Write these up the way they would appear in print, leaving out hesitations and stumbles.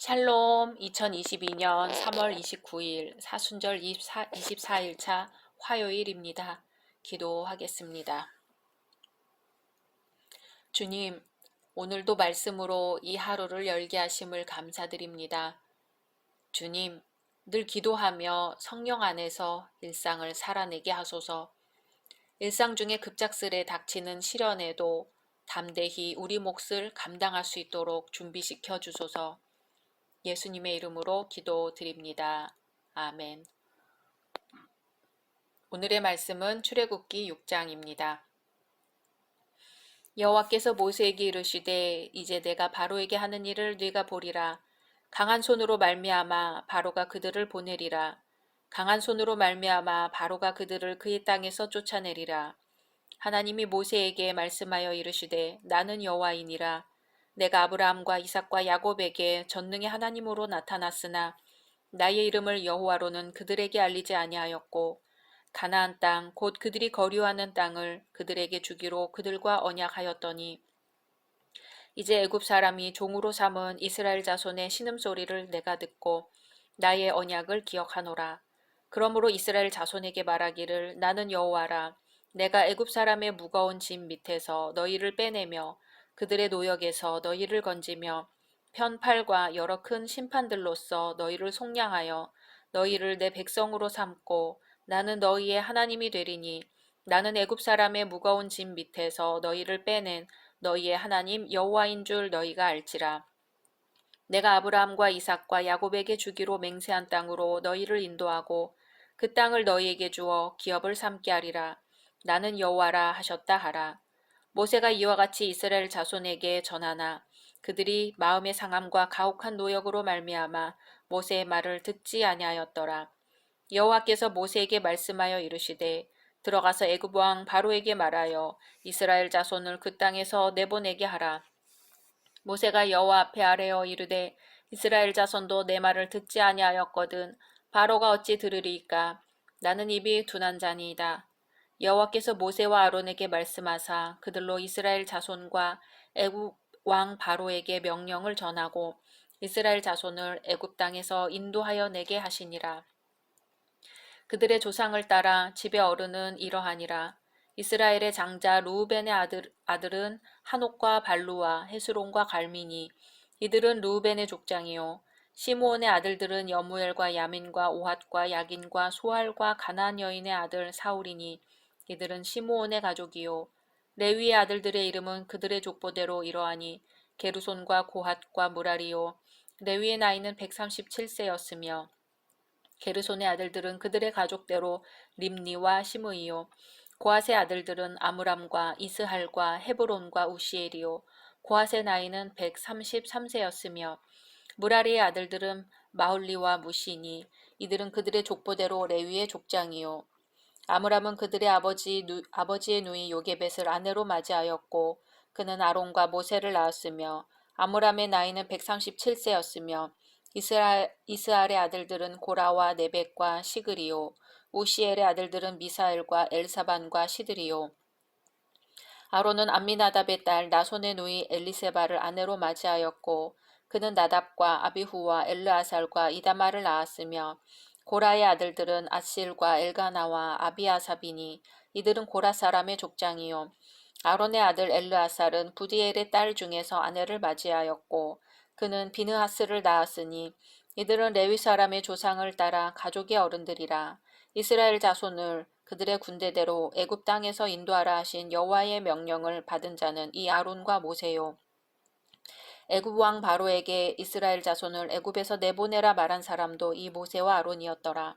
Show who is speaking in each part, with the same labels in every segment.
Speaker 1: 샬롬 2022년 3월 29일 사순절 24일차 화요일입니다. 기도하겠습니다. 주님, 오늘도 말씀으로 이 하루를 열게 하심을 감사드립니다. 주님, 늘 기도하며 성령 안에서 일상을 살아내게 하소서. 일상 중에 급작스레 닥치는 시련에도 담대히 우리 몫을 감당할 수 있도록 준비시켜 주소서. 예수님의 이름으로 기도드립니다. 아멘. 오늘의 말씀은 출애굽기 6장입니다. 여호와께서 모세에게 이르시되 이제 내가 바로에게 하는 일을 네가 보리라. 강한 손으로 말미암아 바로가 그들을 보내리라. 강한 손으로 말미암아 바로가 그들을 그의 땅에서 쫓아내리라. 하나님이 모세에게 말씀하여 이르시되 나는 여호와이니라. 내가 아브라함과 이삭과 야곱에게 전능의 하나님으로 나타났으나 나의 이름을 여호와로는 그들에게 알리지 아니하였고 가나안 땅 곧 그들이 거류하는 땅을 그들에게 주기로 그들과 언약하였더니 이제 애굽 사람이 종으로 삼은 이스라엘 자손의 신음소리를 내가 듣고 나의 언약을 기억하노라. 그러므로 이스라엘 자손에게 말하기를 나는 여호와라. 내가 애굽 사람의 무거운 짐 밑에서 너희를 빼내며 그들의 노역에서 너희를 건지며 편팔과 여러 큰 심판들로서 너희를 속량하여 너희를 내 백성으로 삼고 나는 너희의 하나님이 되리니 나는 애굽 사람의 무거운 짐 밑에서 너희를 빼낸 너희의 하나님 여호와인 줄 너희가 알지라. 내가 아브라함과 이삭과 야곱에게 주기로 맹세한 땅으로 너희를 인도하고 그 땅을 너희에게 주어 기업을 삼게 하리라. 나는 여호와라 하셨다 하라. 모세가 이와 같이 이스라엘 자손에게 전하나 그들이 마음의 상함과 가혹한 노역으로 말미암아 모세의 말을 듣지 아니하였더라. 여호와께서 모세에게 말씀하여 이르시되 들어가서 애굽 왕 바로에게 말하여 이스라엘 자손을 그 땅에서 내보내게 하라. 모세가 여호와 앞에 아뢰어 이르되 이스라엘 자손도 내 말을 듣지 아니하였거든 바로가 어찌 들으리이까. 나는 입이 둔한 자니이다. 여호와께서 모세와 아론에게 말씀하사 그들로 이스라엘 자손과 애굽 왕 바로에게 명령을 전하고 이스라엘 자손을 애굽 땅에서 인도하여 내게 하시니라. 그들의 조상을 따라 집의 어른은 이러하니라. 이스라엘의 장자 르우벤의 아들은 한옥과 발루와 헤스론과 갈미니. 이들은 르우벤의 족장이요. 시므온의 아들들은 여무엘과 야민과 오핫과 야긴과 소알과 가나안 여인의 아들 사울이니. 이들은 시므온의 가족이요. 레위의 아들들의 이름은 그들의 족보대로 이러하니 게르손과 고핫과 무라리요. 레위의 나이는 137세였으며 게르손의 아들들은 그들의 가족대로 림니와 시므이요. 고핫의 아들들은 아므람과 이스할과 헤브론과 우시엘이요. 고핫의 나이는 133세였으며 무라리의 아들들은 마흘리와 무시니. 이들은 그들의 족보대로 레위의 족장이요. 아므람은 그들의 아버지의 누이 요게벳을 아내로 맞이하였고 그는 아론과 모세를 낳았으며 아므람의 나이는 137세였으며 이스알의 아들들은 고라와 네벡과 시그리요. 우시엘의 아들들은 미사엘과 엘사반과 시드리요. 아론은 암미나답의 딸 나손의 누이 엘리세바를 아내로 맞이하였고 그는 나답과 아비후와 엘르아살과 이다마를 낳았으며 고라의 아들들은 아실과 엘가나와 아비아사비니. 이들은 고라 사람의 족장이요. 아론의 아들 엘르아살은 부디엘의 딸 중에서 아내를 맞이하였고 그는 비느하스를 낳았으니. 이들은 레위 사람의 조상을 따라 가족의 어른들이라. 이스라엘 자손을 그들의 군대대로 애굽 땅에서 인도하라 하신 여호와의 명령을 받은 자는 이 아론과 모세요. 애굽 왕 바로에게 이스라엘 자손을 애굽에서 내보내라 말한 사람도 이 모세와 아론이었더라.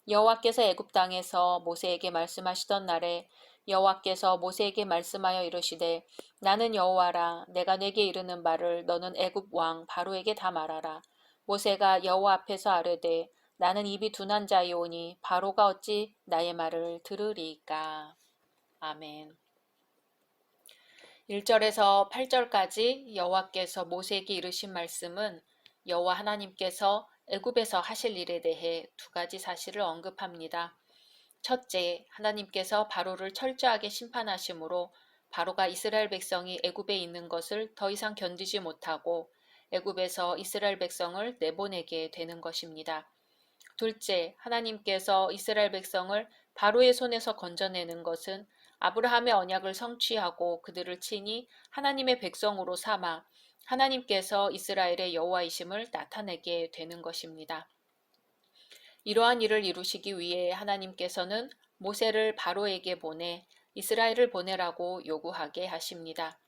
Speaker 1: 여호와께서 애굽 땅에서 모세에게 말씀하시던 날에 여호와께서 모세에게 말씀하여 이르시되 나는 여호와라. 내가 내게 이르는 바를 너는 애굽 왕 바로에게 다 말하라. 모세가 여호와 앞에서 아뢰되 나는 입이 둔한 자이오니 바로가 어찌 나의 말을 들으리이까. 아멘. 1절에서 8절까지 여호와께서 모세에게 이르신 말씀은 여호와 하나님께서 애굽에서 하실 일에 대해 두 가지 사실을 언급합니다. 첫째, 하나님께서 바로를 철저하게 심판하심으로 바로가 이스라엘 백성이 애굽에 있는 것을 더 이상 견디지 못하고 애굽에서 이스라엘 백성을 내보내게 되는 것입니다. 둘째, 하나님께서 이스라엘 백성을 바로의 손에서 건져내는 것은 아브라함의 언약을 성취하고 그들을 친히 하나님의 백성으로 삼아 하나님께서 이스라엘의 여호와이심을 나타내게 되는 것입니다. 이러한 일을 이루시기 위해 하나님께서는 모세를 바로에게 보내 이스라엘을 보내라고 요구하게 하십니다.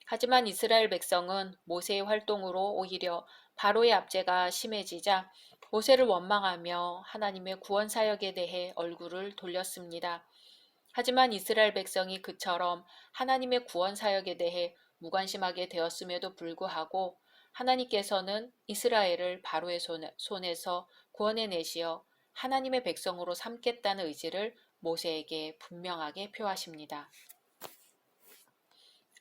Speaker 1: 하지만 이스라엘 백성은 모세의 활동으로 오히려 바로의 압제가 심해지자 모세를 원망하며 하나님의 구원 사역에 대해 얼굴을 돌렸습니다. 하지만 이스라엘 백성이 그처럼 하나님의 구원 사역에 대해 무관심하게 되었음에도 불구하고 하나님께서는 이스라엘을 바로의 손에서 구원해내시어 하나님의 백성으로 삼겠다는 의지를 모세에게 분명하게 표하십니다.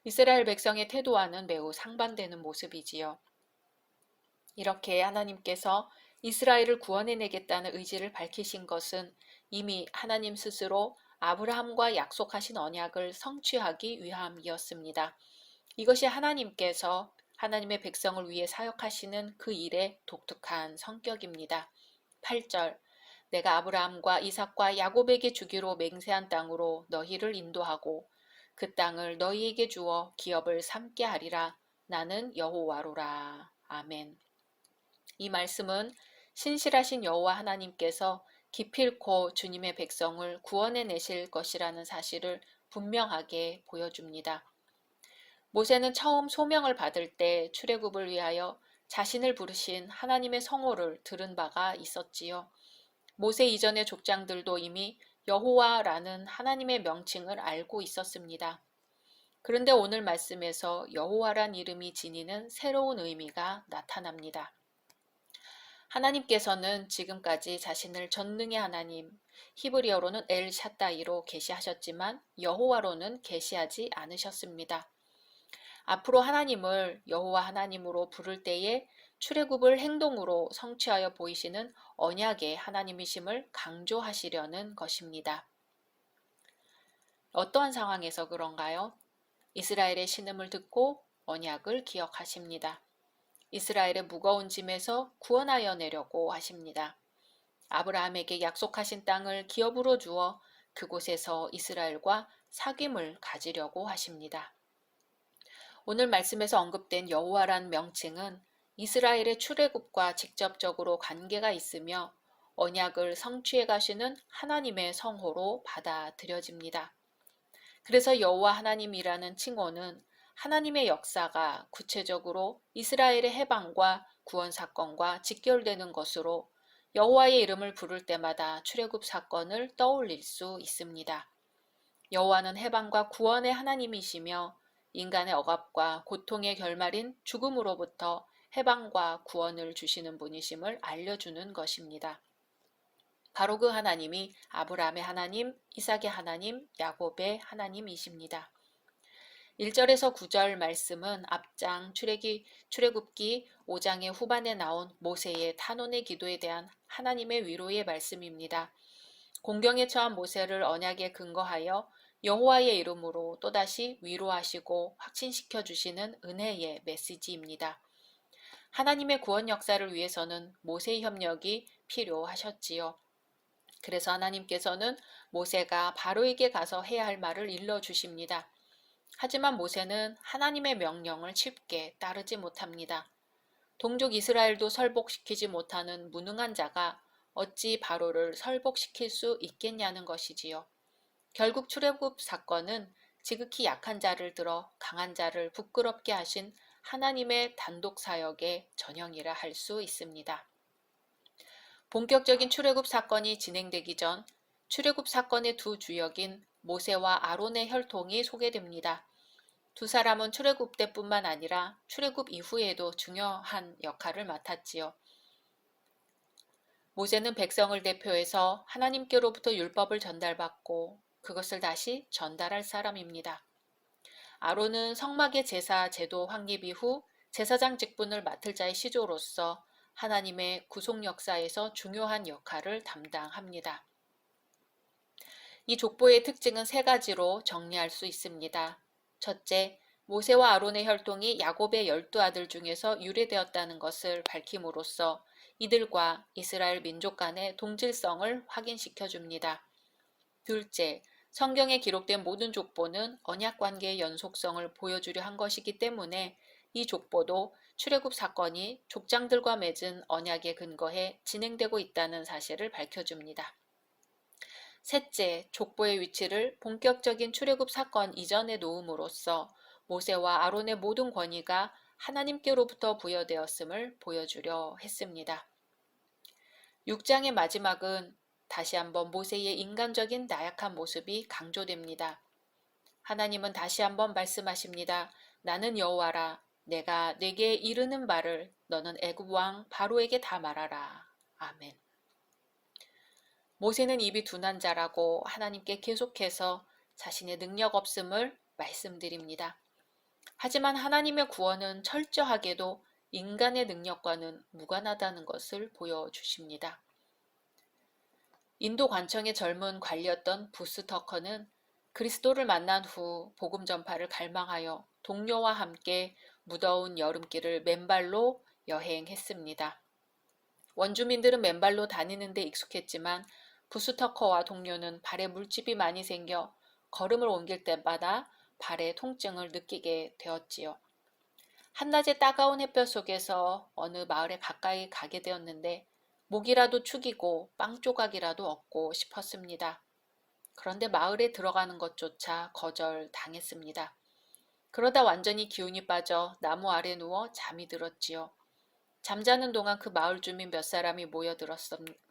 Speaker 1: 이스라엘 백성의 태도와는 매우 상반되는 모습이지요. 이렇게 하나님께서 이스라엘을 구원해내겠다는 의지를 밝히신 것은 이미 하나님 스스로 아브라함과 약속하신 언약을 성취하기 위함이었습니다. 이것이 하나님께서 하나님의 백성을 위해 사역하시는 그 일의 독특한 성격입니다. 8절 내가 아브라함과 이삭과 야곱에게 주기로 맹세한 땅으로 너희를 인도하고 그 땅을 너희에게 주어 기업을 삼게 하리라. 나는 여호와로라. 아멘. 이 말씀은 신실하신 여호와 하나님께서 기필코 주님의 백성을 구원해 내실 것이라는 사실을 분명하게 보여줍니다. 모세는 처음 소명을 받을 때 출애굽을 위하여 자신을 부르신 하나님의 성호를 들은 바가 있었지요. 모세 이전의 족장들도 이미 여호와라는 하나님의 명칭을 알고 있었습니다. 그런데 오늘 말씀에서 여호와란 이름이 지니는 새로운 의미가 나타납니다. 하나님께서는 지금까지 자신을 전능의 하나님, 히브리어로는 엘 샤다이로 계시하셨지만 여호와로는 계시하지 않으셨습니다. 앞으로 하나님을 여호와 하나님으로 부를 때에 출애굽을 행동으로 성취하여 보이시는 언약의 하나님이심을 강조하시려는 것입니다. 어떠한 상황에서 그런가요? 이스라엘의 신음을 듣고 언약을 기억하십니다. 이스라엘의 무거운 짐에서 구원하여 내려고 하십니다. 아브라함에게 약속하신 땅을 기업으로 주어 그곳에서 이스라엘과 사귐을 가지려고 하십니다. 오늘 말씀에서 언급된 여호와란 명칭은 이스라엘의 출애굽과 직접적으로 관계가 있으며 언약을 성취해 가시는 하나님의 성호로 받아들여집니다. 그래서 여호와 하나님이라는 칭호는 하나님의 역사가 구체적으로 이스라엘의 해방과 구원 사건과 직결되는 것으로 여호와의 이름을 부를 때마다 출애굽 사건을 떠올릴 수 있습니다. 여호와는 해방과 구원의 하나님이시며 인간의 억압과 고통의 결말인 죽음으로부터 해방과 구원을 주시는 분이심을 알려주는 것입니다. 바로 그 하나님이 아브라함의 하나님, 이삭의 하나님, 야곱의 하나님이십니다. 1절에서 9절 말씀은 앞장 출애굽기 5장의 후반에 나온 모세의 탄원의 기도에 대한 하나님의 위로의 말씀입니다. 공경에 처한 모세를 언약에 근거하여 여호와의 이름으로 또다시 위로하시고 확신시켜 주시는 은혜의 메시지입니다. 하나님의 구원 역사를 위해서는 모세의 협력이 필요하셨지요. 그래서 하나님께서는 모세가 바로에게 가서 해야 할 말을 일러주십니다. 하지만 모세는 하나님의 명령을 쉽게 따르지 못합니다. 동족 이스라엘도 설복시키지 못하는 무능한 자가 어찌 바로를 설복시킬 수 있겠냐는 것이지요. 결국 출애굽 사건은 지극히 약한 자를 들어 강한 자를 부끄럽게 하신 하나님의 단독 사역의 전형이라 할 수 있습니다. 본격적인 출애굽 사건이 진행되기 전 출애굽 사건의 두 주역인 모세와 아론의 혈통이 소개됩니다. 두 사람은 출애굽 때뿐만 아니라 출애굽 이후에도 중요한 역할을 맡았지요. 모세는 백성을 대표해서 하나님께로부터 율법을 전달받고 그것을 다시 전달할 사람입니다. 아론은 성막의 제사 제도 확립 이후 제사장 직분을 맡을 자의 시조로서 하나님의 구속 역사에서 중요한 역할을 담당합니다. 이 족보의 특징은 세 가지로 정리할 수 있습니다. 첫째, 모세와 아론의 혈통이 야곱의 12아들 중에서 유래되었다는 것을 밝힘으로써 이들과 이스라엘 민족 간의 동질성을 확인시켜 줍니다. 둘째, 성경에 기록된 모든 족보는 언약 관계의 연속성을 보여주려 한 것이기 때문에 이 족보도 출애굽 사건이 족장들과 맺은 언약에 근거해 진행되고 있다는 사실을 밝혀줍니다. 셋째, 족보의 위치를 본격적인 출애굽 사건 이전에 놓음으로써 모세와 아론의 모든 권위가 하나님께로부터 부여되었음을 보여주려 했습니다. 6장의 마지막은 다시 한번 모세의 인간적인 나약한 모습이 강조됩니다. 하나님은 다시 한번 말씀하십니다. 나는 여호와라. 내가 네게 이르는 말을 너는 애굽 왕 바로에게 다 말하라. 아멘. 모세는 입이 둔한 자라고 하나님께 계속해서 자신의 능력 없음을 말씀드립니다. 하지만 하나님의 구원은 철저하게도 인간의 능력과는 무관하다는 것을 보여주십니다. 인도 관청의 젊은 관리였던 부스 터커는 그리스도를 만난 후 복음 전파를 갈망하여 동료와 함께 무더운 여름길을 맨발로 여행했습니다. 원주민들은 맨발로 다니는 데 익숙했지만 부스 터커와 동료는 발에 물집이 많이 생겨 걸음을 옮길 때마다 발에 통증을 느끼게 되었지요. 한낮의 따가운 햇볕 속에서 어느 마을에 가까이 가게 되었는데 목이라도 축이고 빵 조각이라도 얻고 싶었습니다. 그런데 마을에 들어가는 것조차 거절당했습니다. 그러다 완전히 기운이 빠져 나무 아래 누워 잠이 들었지요. 잠자는 동안 그 마을 주민 몇 사람이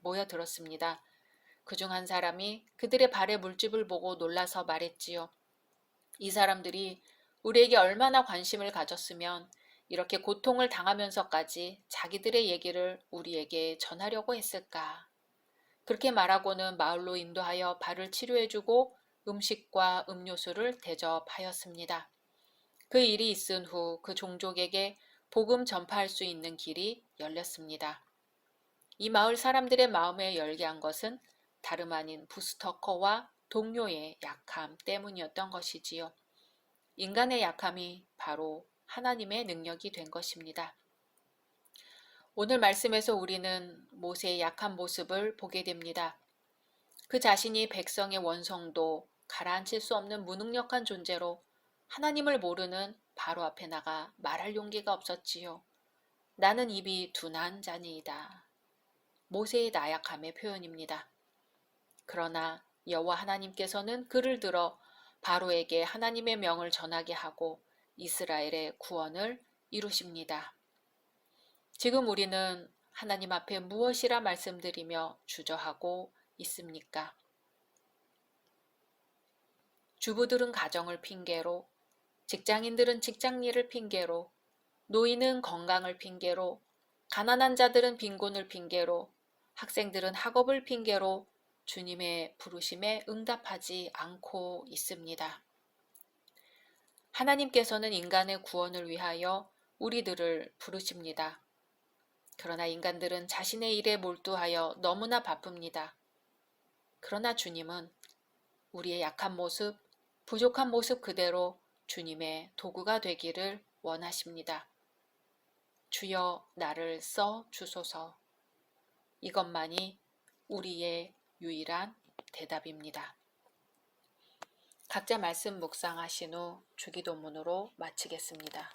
Speaker 1: 모여들었습니다. 그중 한 사람이 그들의 발에 물집을 보고 놀라서 말했지요. 이 사람들이 우리에게 얼마나 관심을 가졌으면 이렇게 고통을 당하면서까지 자기들의 얘기를 우리에게 전하려고 했을까. 그렇게 말하고는 마을로 인도하여 발을 치료해주고 음식과 음료수를 대접하였습니다. 그 일이 있은 후 그 종족에게 복음 전파할 수 있는 길이 열렸습니다. 이 마을 사람들의 마음에 열게 한 것은 다름 아닌 부스터커와 동료의 약함 때문이었던 것이지요. 인간의 약함이 바로 하나님의 능력이 된 것입니다. 오늘 말씀에서 우리는 모세의 약한 모습을 보게 됩니다. 그 자신이 백성의 원성도 가라앉힐 수 없는 무능력한 존재로 하나님을 모르는 바로 앞에 나가 말할 용기가 없었지요. 나는 입이 둔한 자니이다. 모세의 나약함의 표현입니다. 그러나 여호와 하나님께서는 그를 들어 바로에게 하나님의 명을 전하게 하고 이스라엘의 구원을 이루십니다. 지금 우리는 하나님 앞에 무엇이라 말씀드리며 주저하고 있습니까? 주부들은 가정을 핑계로, 직장인들은 직장 일을 핑계로, 노인은 건강을 핑계로, 가난한 자들은 빈곤을 핑계로, 학생들은 학업을 핑계로 주님의 부르심에 응답하지 않고 있습니다. 하나님께서는 인간의 구원을 위하여 우리들을 부르십니다. 그러나 인간들은 자신의 일에 몰두하여 너무나 바쁩니다. 그러나 주님은 우리의 약한 모습, 부족한 모습 그대로 주님의 도구가 되기를 원하십니다. 주여 나를 써 주소서. 이것만이 우리의 유일한 대답입니다. 각자 말씀 묵상하신 후 주기도문으로 마치겠습니다.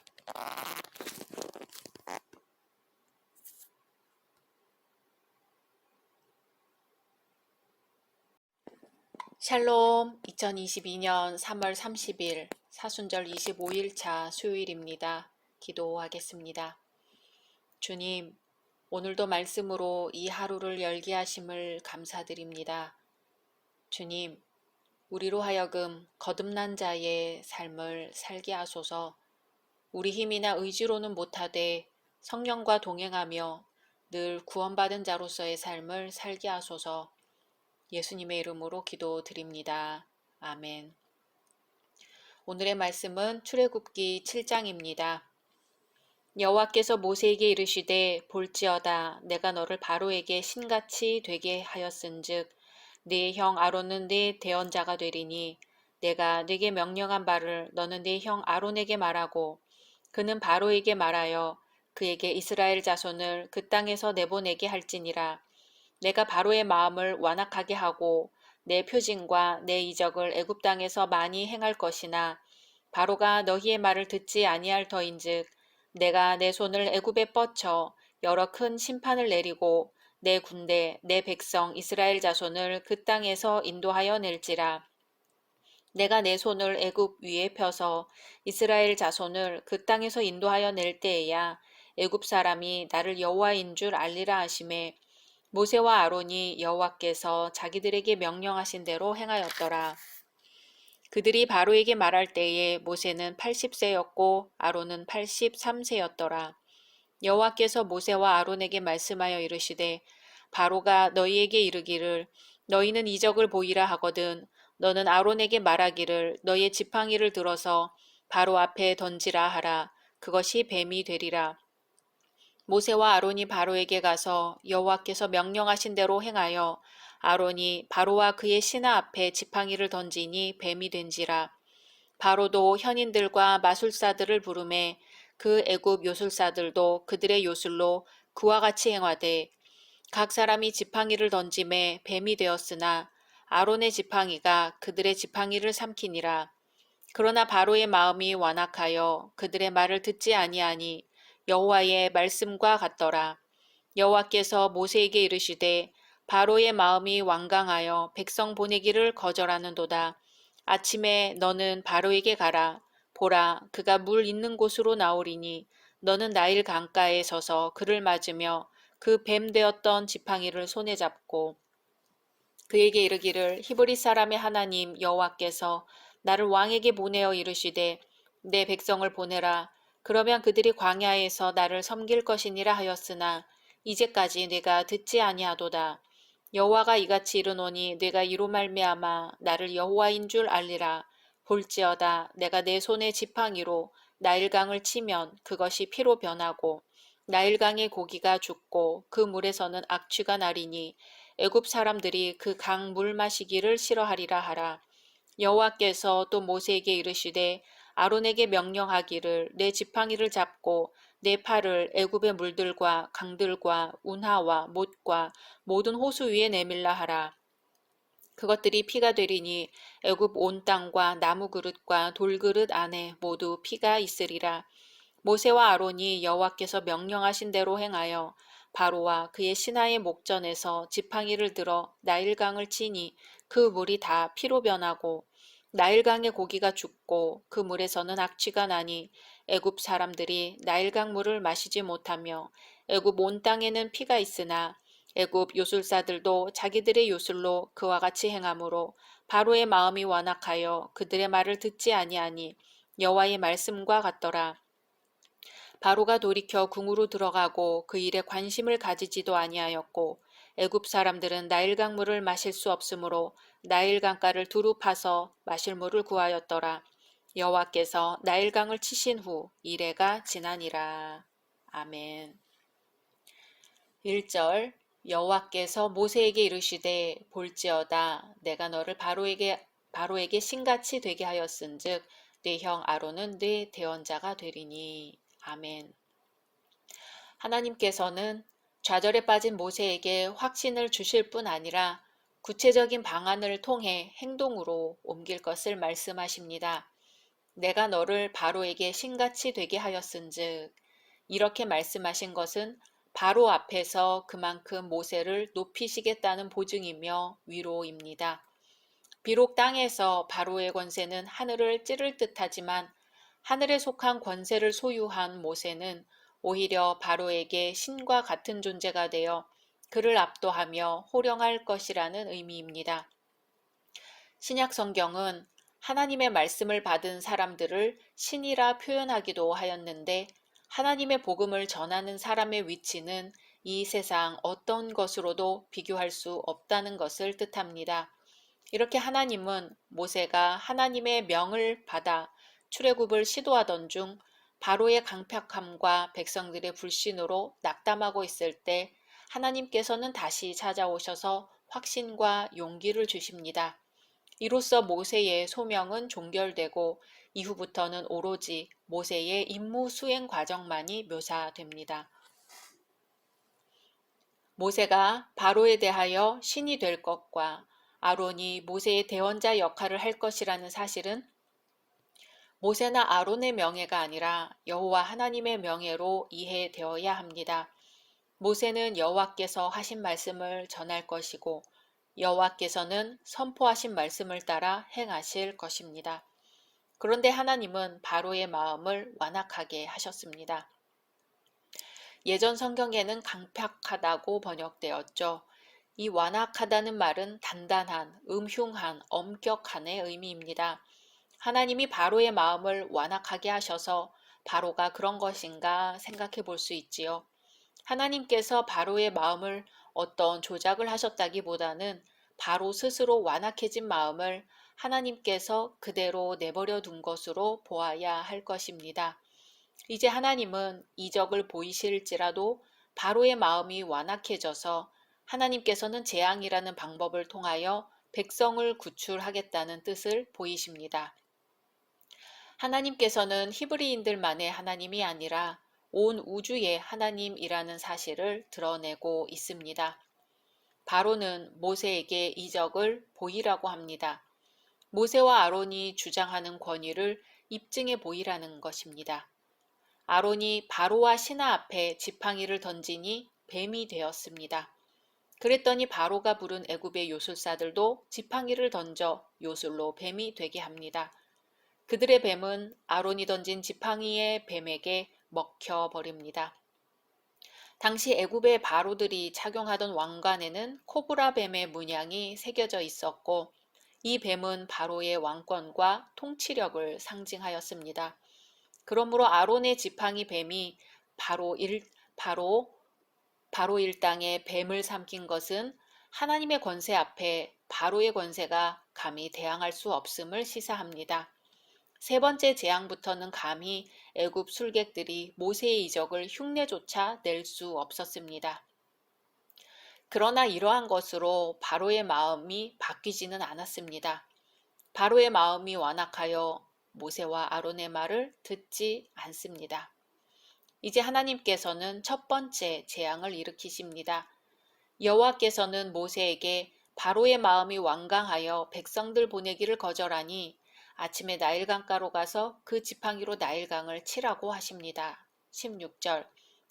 Speaker 1: 샬롬 2022년 3월 30일 사순절 25일차 수요일입니다. 기도하겠습니다. 주님, 오늘도 말씀으로 이 하루를 열게 하심을 감사드립니다. 주님, 우리로 하여금 거듭난 자의 삶을 살게 하소서. 우리 힘이나 의지로는 못하되 성령과 동행하며 늘 구원받은 자로서의 삶을 살게 하소서. 예수님의 이름으로 기도드립니다. 아멘. 오늘의 말씀은 출애굽기 7장입니다. 여호와께서 모세에게 이르시되 볼지어다 내가 너를 바로에게 신같이 되게 하였은즉 네 형 아론은 네 대언자가 되리니 내가 네게 명령한 바를 너는 네 형 아론에게 말하고 그는 바로에게 말하여 그에게 이스라엘 자손을 그 땅에서 내보내게 할지니라. 내가 바로의 마음을 완악하게 하고 내 표징과 내 이적을 애굽 땅에서 많이 행할 것이나 바로가 너희의 말을 듣지 아니할 터인즉 내가 내 손을 애굽에 뻗쳐 여러 큰 심판을 내리고 내 군대 내 백성 이스라엘 자손을 그 땅에서 인도하여 낼지라. 내가 내 손을 애굽 위에 펴서 이스라엘 자손을 그 땅에서 인도하여 낼 때에야 애굽 사람이 나를 여호와인 줄 알리라 하시매 모세와 아론이 여호와께서 자기들에게 명령하신 대로 행하였더라. 그들이 바로에게 말할 때에 모세는 80세였고 아론은 83세였더라. 여호와께서 모세와 아론에게 말씀하여 이르시되 바로가 너희에게 이르기를 너희는 이적을 보이라 하거든 너는 아론에게 말하기를 너의 지팡이를 들어서 바로 앞에 던지라 하라. 그것이 뱀이 되리라. 모세와 아론이 바로에게 가서 여호와께서 명령하신 대로 행하여 아론이 바로와 그의 신하 앞에 지팡이를 던지니 뱀이 된지라. 바로도 현인들과 마술사들을 부르매 그 애굽 요술사들도 그들의 요술로 그와 같이 행하되 각 사람이 지팡이를 던짐에 뱀이 되었으나 아론의 지팡이가 그들의 지팡이를 삼키니라. 그러나 바로의 마음이 완악하여 그들의 말을 듣지 아니하니 여호와의 말씀과 같더라. 여호와께서 모세에게 이르시되 바로의 마음이 완강하여 백성 보내기를 거절하는도다. 아침에 너는 바로에게 가라. 보라, 그가 물 있는 곳으로 나오리니 너는 나일 강가에 서서 그를 맞으며 그 뱀 되었던 지팡이를 손에 잡고 그에게 이르기를 히브리 사람의 하나님 여호와께서 나를 왕에게 보내어 이르시되 내 백성을 보내라. 그러면 그들이 광야에서 나를 섬길 것이니라 하였으나 이제까지 내가 듣지 아니하도다. 여호와가 이같이 이르노니 내가 이로 말미암아 나를 여호와인 줄 알리라. 볼지어다 내가 내 손의 지팡이로 나일강을 치면 그것이 피로 변하고 나일강의 고기가 죽고 그 물에서는 악취가 나리니 애굽 사람들이 그 강 물 마시기를 싫어하리라 하라. 여호와께서 또 모세에게 이르시되 아론에게 명령하기를 내 지팡이를 잡고 내 팔을 애굽의 물들과 강들과 운하와 못과 모든 호수 위에 내밀라 하라. 그것들이 피가 되리니 애굽 온 땅과 나무 그릇과 돌그릇 안에 모두 피가 있으리라. 모세와 아론이 여호와께서 명령하신 대로 행하여 바로와 그의 신하의 목전에서 지팡이를 들어 나일강을 치니 그 물이 다 피로 변하고 나일강의 고기가 죽고 그 물에서는 악취가 나니 애굽 사람들이 나일강 물을 마시지 못하며 애굽 온 땅에는 피가 있으나 애굽 요술사들도 자기들의 요술로 그와 같이 행하므로 바로의 마음이 완악하여 그들의 말을 듣지 아니하니 여호와의 말씀과 같더라. 바로가 돌이켜 궁으로 들어가고 그 일에 관심을 가지지도 아니하였고 애굽 사람들은 나일강 물을 마실 수 없으므로 나일강가를 두루 파서 마실 물을 구하였더라. 여호와께서 나일강을 치신 후 이레가 지나니라. 아멘. 1절 여호와께서 모세에게 이르시되 볼지어다 내가 너를 바로에게 신같이 되게 하였은즉 네 형 아론은 네 대언자가 되리니. 아멘. 하나님께서는 좌절에 빠진 모세에게 확신을 주실 뿐 아니라 구체적인 방안을 통해 행동으로 옮길 것을 말씀하십니다. 내가 너를 바로에게 신같이 되게 하였은즉 이렇게 말씀하신 것은 바로 앞에서 그만큼 모세를 높이시겠다는 보증이며 위로입니다. 비록 땅에서 바로의 권세는 하늘을 찌를 듯하지만 하늘에 속한 권세를 소유한 모세는 오히려 바로에게 신과 같은 존재가 되어 그를 압도하며 호령할 것이라는 의미입니다. 신약 성경은 하나님의 말씀을 받은 사람들을 신이라 표현하기도 하였는데 하나님의 복음을 전하는 사람의 위치는 이 세상 어떤 것으로도 비교할 수 없다는 것을 뜻합니다. 이렇게 하나님은 모세가 하나님의 명을 받아 출애굽을 시도하던 중 바로의 강팍함과 백성들의 불신으로 낙담하고 있을 때 하나님께서는 다시 찾아오셔서 확신과 용기를 주십니다. 이로써 모세의 소명은 종결되고 이후부터는 오로지 모세의 임무 수행 과정만이 묘사됩니다. 모세가 바로에 대하여 신이 될 것과 아론이 모세의 대언자 역할을 할 것이라는 사실은 모세나 아론의 명예가 아니라 여호와 하나님의 명예로 이해되어야 합니다. 모세는 여호와께서 하신 말씀을 전할 것이고 여호와께서는 선포하신 말씀을 따라 행하실 것입니다. 그런데 하나님은 바로의 마음을 완악하게 하셨습니다. 예전 성경에는 강팍하다고 번역되었죠. 이 완악하다는 말은 단단한, 음흉한, 엄격한의 의미입니다. 하나님이 바로의 마음을 완악하게 하셔서 바로가 그런 것인가 생각해 볼 수 있지요. 하나님께서 바로의 마음을 어떤 조작을 하셨다기보다는 바로 스스로 완악해진 마음을 하나님께서 그대로 내버려 둔 것으로 보아야 할 것입니다. 이제 하나님은 이적을 보이실지라도 바로의 마음이 완악해져서 하나님께서는 재앙이라는 방법을 통하여 백성을 구출하겠다는 뜻을 보이십니다. 하나님께서는 히브리인들만의 하나님이 아니라 온 우주의 하나님이라는 사실을 드러내고 있습니다. 바로는 모세에게 이적을 보이라고 합니다. 모세와 아론이 주장하는 권위를 입증해 보이라는 것입니다. 아론이 바로와 신하 앞에 지팡이를 던지니 뱀이 되었습니다. 그랬더니 바로가 부른 애굽의 요술사들도 지팡이를 던져 요술로 뱀이 되게 합니다. 그들의 뱀은 아론이 던진 지팡이의 뱀에게 먹혀버립니다. 당시 애굽의 바로들이 착용하던 왕관에는 코브라 뱀의 문양이 새겨져 있었고 이 뱀은 바로의 왕권과 통치력을 상징하였습니다. 그러므로 아론의 지팡이 뱀이 바로 일당의 뱀을 삼킨 것은 하나님의 권세 앞에 바로의 권세가 감히 대항할 수 없음을 시사합니다. 세 번째 재앙부터는 감히 애굽 술객들이 모세의 이적을 흉내조차 낼 수 없었습니다. 그러나 이러한 것으로 바로의 마음이 바뀌지는 않았습니다. 바로의 마음이 완악하여 모세와 아론의 말을 듣지 않습니다. 이제 하나님께서는 첫 번째 재앙을 일으키십니다. 여호와께서는 모세에게 바로의 마음이 완강하여 백성들 보내기를 거절하니 아침에 나일강가로 가서 그 지팡이로 나일강을 치라고 하십니다. 16절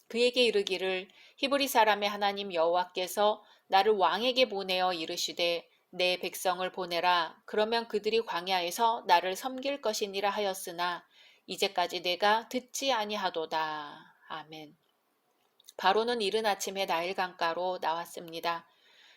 Speaker 1: 그에게 이르기를 히브리 사람의 하나님 여호와께서 나를 왕에게 보내어 이르시되 내 백성을 보내라. 그러면 그들이 광야에서 나를 섬길 것이니라 하였으나 이제까지 내가 듣지 아니하도다. 아멘. 바로는 이른 아침에 나일강가로 나왔습니다.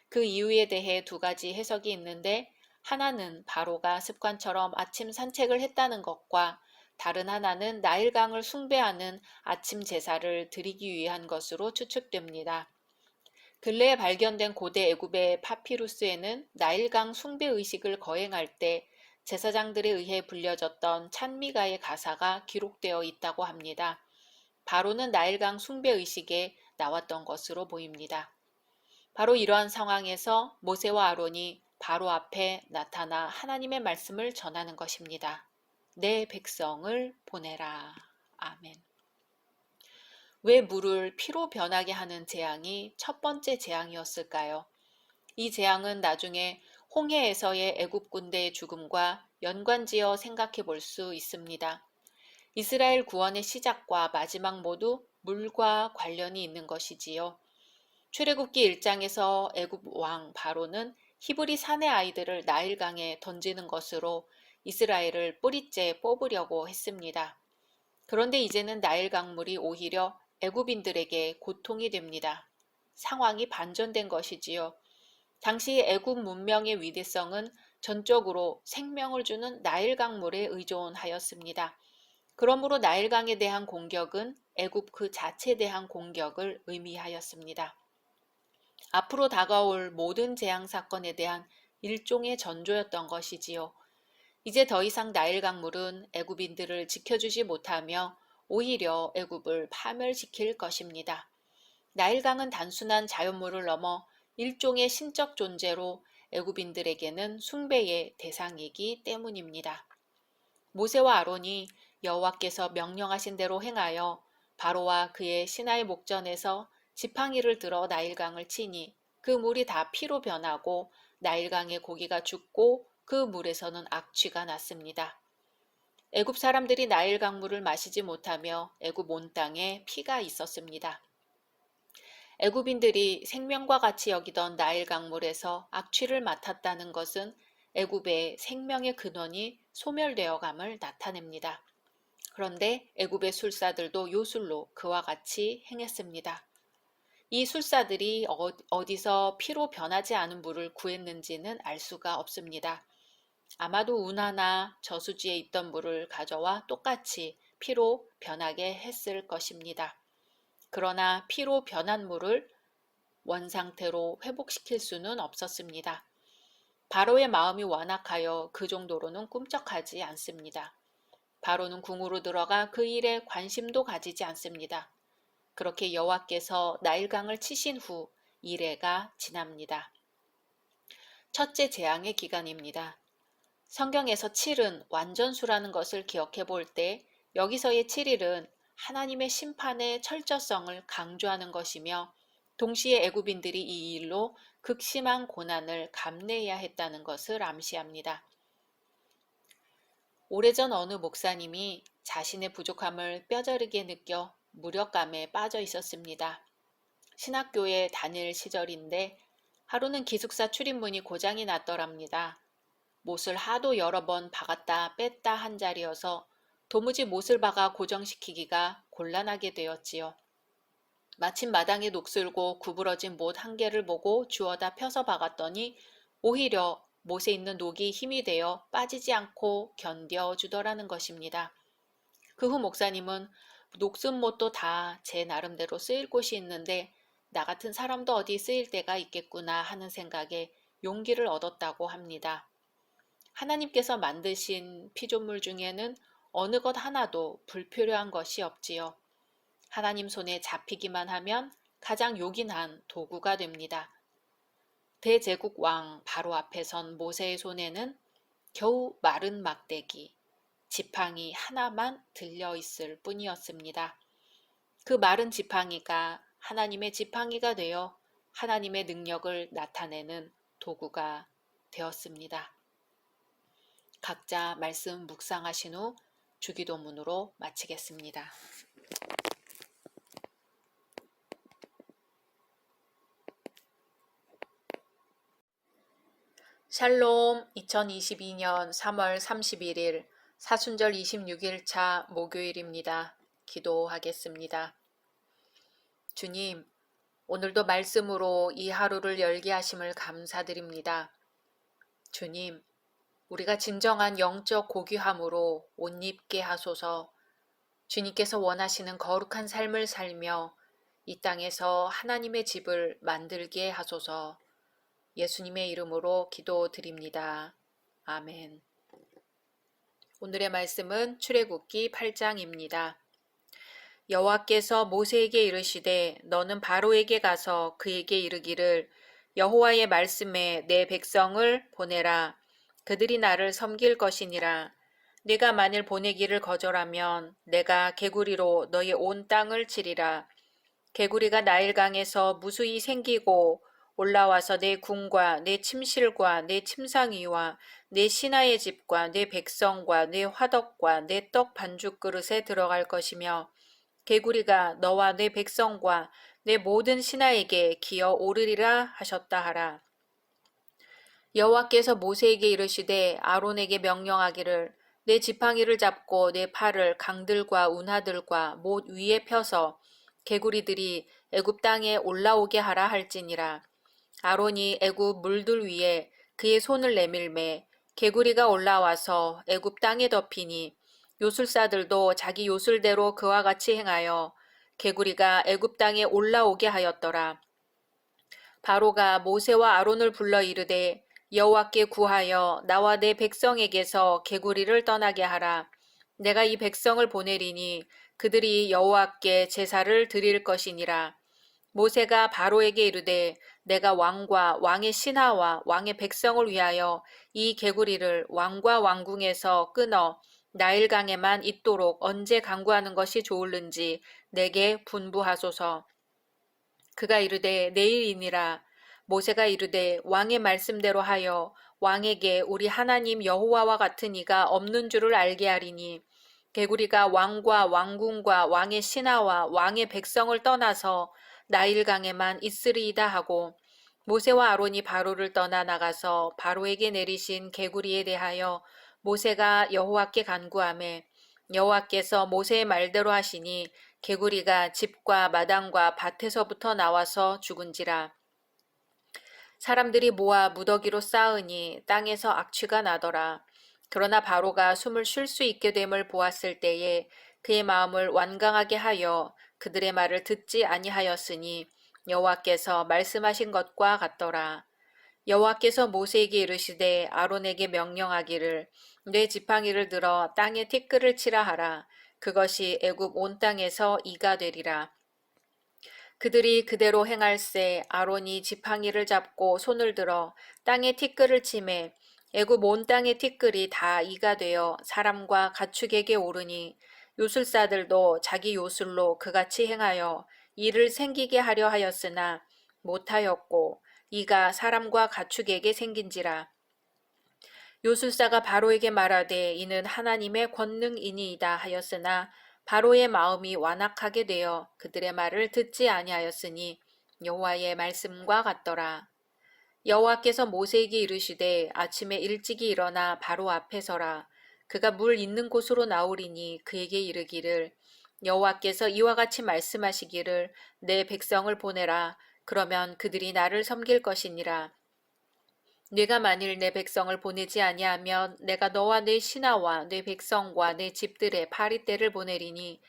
Speaker 1: 그 이유에 대해 두 가지 해석이 있는데 하나는 바로가 습관처럼 아침 산책을 했다는 것과 다른 하나는 나일강을 숭배하는 아침 제사를 드리기 위한 것으로 추측됩니다. 근래에 발견된 고대 애굽의 파피루스에는 나일강 숭배 의식을 거행할 때 제사장들에 의해 불려졌던 찬미가의 가사가 기록되어 있다고 합니다. 바로는 나일강 숭배 의식에 나왔던 것으로 보입니다. 바로 이러한 상황에서 모세와 아론이 바로 앞에 나타나 하나님의 말씀을 전하는 것입니다. 내 백성을 보내라. 아멘. 왜 물을 피로 변하게 하는 재앙이 첫 번째 재앙이었을까요? 이 재앙은 나중에 홍해에서의 애굽 군대의 죽음과 연관지어 생각해 볼 수 있습니다. 이스라엘 구원의 시작과 마지막 모두 물과 관련이 있는 것이지요. 출애굽기 1장에서 애굽 왕 바로는 히브리 사내 아이들을 나일강에 던지는 것으로 이스라엘을 뿌리째 뽑으려고 했습니다. 그런데 이제는 나일강물이 오히려 애굽인들에게 고통이 됩니다. 상황이 반전된 것이지요. 당시 애굽 문명의 위대성은 전적으로 생명을 주는 나일강물에 의존하였습니다. 그러므로 나일강에 대한 공격은 애굽 그 자체에 대한 공격을 의미하였습니다. 앞으로 다가올 모든 재앙 사건에 대한 일종의 전조였던 것이지요. 이제 더 이상 나일강물은 애굽인들을 지켜주지 못하며 오히려 애굽을 파멸시킬 것입니다. 나일강은 단순한 자연물을 넘어 일종의 신적 존재로 애굽인들에게는 숭배의 대상이기 때문입니다. 모세와 아론이 여호와께서 명령하신 대로 행하여 바로와 그의 신하의 목전에서 지팡이를 들어 나일강을 치니 그 물이 다 피로 변하고 나일강의 고기가 죽고 그 물에서는 악취가 났습니다. 애굽 사람들이 나일강 물을 마시지 못하며 애굽 온 땅에 피가 있었습니다. 애굽인들이 생명과 같이 여기던 나일 강물에서 악취를 맡았다는 것은 애굽의 생명의 근원이 소멸되어 감을 나타냅니다. 그런데 애굽의 술사들도 요술로 그와 같이 행했습니다. 이 술사들이 어디서 피로 변하지 않은 물을 구했는지는 알 수가 없습니다. 아마도 운하나 저수지에 있던 물을 가져와 똑같이 피로 변하게 했을 것입니다. 그러나 피로 변한 물을 원상태로 회복시킬 수는 없었습니다. 바로의 마음이 완악하여 그 정도로는 꿈쩍하지 않습니다. 바로는 궁으로 들어가 그 일에 관심도 가지지 않습니다. 그렇게 여호와께서 나일강을 치신 후 이래가 지납니다. 첫째 재앙의 기간입니다. 성경에서 7은 완전수라는 것을 기억해 볼 때 여기서의 7일은 하나님의 심판의 철저성을 강조하는 것이며 동시에 애굽인들이 이 일로 극심한 고난을 감내해야 했다는 것을 암시합니다. 오래전 어느 목사님이 자신의 부족함을 뼈저리게 느껴 무력감에 빠져 있었습니다. 신학교에 다닐 시절인데 하루는 기숙사 출입문이 고장이 났더랍니다. 못을 하도 여러 번 박았다 뺐다 한 자리여서 도무지 못을 박아 고정시키기가 곤란하게 되었지요. 마침 마당에 녹슬고 구부러진 못 한 개를 보고 주워다 펴서 박았더니 오히려 못에 있는 녹이 힘이 되어 빠지지 않고 견뎌주더라는 것입니다. 그 후 목사님은 녹슨 못도 다 제 나름대로 쓰일 곳이 있는데 나 같은 사람도 어디 쓰일 때가 있겠구나 하는 생각에 용기를 얻었다고 합니다. 하나님께서 만드신 피조물 중에는 어느 것 하나도 불필요한 것이 없지요. 하나님 손에 잡히기만 하면 가장 요긴한 도구가 됩니다. 대제국 왕 바로 앞에 선 모세의 손에는 겨우 마른 막대기, 지팡이 하나만 들려 있을 뿐이었습니다. 그 마른 지팡이가 하나님의 지팡이가 되어 하나님의 능력을 나타내는 도구가 되었습니다. 각자 말씀 묵상하신 후 주기도문으로 마치겠습니다. 샬롬 2022년 3월 31일 사순절 26일차 목요일입니다. 기도하겠습니다. 주님, 오늘도 말씀으로 이 하루를 열게 하심을 감사드립니다. 주님, 우리가 진정한 영적 고귀함으로 옷 입게 하소서. 주님께서 원하시는 거룩한 삶을 살며 이 땅에서 하나님의 집을 만들게 하소서. 예수님의 이름으로 기도드립니다. 아멘. 오늘의 말씀은 출애굽기 8장입니다. 여호와께서 모세에게 이르시되 너는 바로에게 가서 그에게 이르기를 여호와의 말씀에 내 백성을 보내라. 그들이 나를 섬길 것이니라. 네가 만일 보내기를 거절하면 내가 개구리로 너의 온 땅을 치리라. 개구리가 나일강에서 무수히 생기고 올라와서 내 궁과 내 침실과 내 침상위와 내 신하의 집과 내 백성과 내 화덕과 내 떡 반죽 그릇에 들어갈 것이며 개구리가 너와 내 백성과 내 모든 신하에게 기어 오르리라 하셨다 하라. 여호와께서 모세에게 이르시되 아론에게 명령하기를 내 지팡이를 잡고 내 팔을 강들과 운하들과 못 위에 펴서 개구리들이 애굽 땅에 올라오게 하라 할지니라. 아론이 애굽 물들 위에 그의 손을 내밀매 개구리가 올라와서 애굽 땅에 덮이니 요술사들도 자기 요술대로 그와 같이 행하여 개구리가 애굽 땅에 올라오게 하였더라. 바로가 모세와 아론을 불러 이르되 여호와께 구하여 나와 내 백성에게서 개구리를 떠나게 하라. 내가 이 백성을 보내리니 그들이 여호와께 제사를 드릴 것이니라. 모세가 바로에게 이르되 내가 왕과 왕의 신하와 왕의 백성을 위하여 이 개구리를 왕과 왕궁에서 끊어 나일강에만 있도록 언제 강구하는 것이 좋을는지 내게 분부하소서. 그가 이르되 내일이니라. 모세가 이르되 왕의 말씀대로 하여 왕에게 우리 하나님 여호와와 같은 이가 없는 줄을 알게 하리니 개구리가 왕과 왕궁과 왕의 신하와 왕의 백성을 떠나서 나일강에만 있으리이다 하고 모세와 아론이 바로를 떠나 나가서 바로에게 내리신 개구리에 대하여 모세가 여호와께 간구하매 여호와께서 모세의 말대로 하시니 개구리가 집과 마당과 밭에서부터 나와서 죽은지라. 사람들이 모아 무더기로 쌓으니 땅에서 악취가 나더라. 그러나 바로가 숨을 쉴 수 있게 됨을 보았을 때에 그의 마음을 완강하게 하여 그들의 말을 듣지 아니하였으니 여호와께서 말씀하신 것과 같더라. 여호와께서 모세에게 이르시되 아론에게 명령하기를 내 지팡이를 들어 땅에 티끌을 치라 하라. 그것이 애굽 온 땅에서 이가 되리라. 그들이 그대로 행할세 아론이 지팡이를 잡고 손을 들어 땅에 티끌을 치매 애굽 온 땅의 티끌이 다 이가 되어 사람과 가축에게 오르니 요술사들도 자기 요술로 그같이 행하여 이를 생기게 하려 하였으나 못하였고 이가 사람과 가축에게 생긴지라. 요술사가 바로에게 말하되 이는 하나님의 권능이니이다 하였으나 바로의 마음이 완악하게 되어 그들의 말을 듣지 아니하였으니 여호와의 말씀과 같더라. 여호와께서 모세에게 이르시되 아침에 일찍이 일어나 바로 앞에 서라. 그가 물 있는 곳으로 나오리니 그에게 이르기를 여호와께서 이와 같이 말씀하시기를 내 백성을 보내라. 그러면 그들이 나를 섬길 것이니라. 네가 만일 내 백성을 보내지 아니하면 내가 너와 내 신하와 내 백성과 내 집들에 파리떼를 보내리니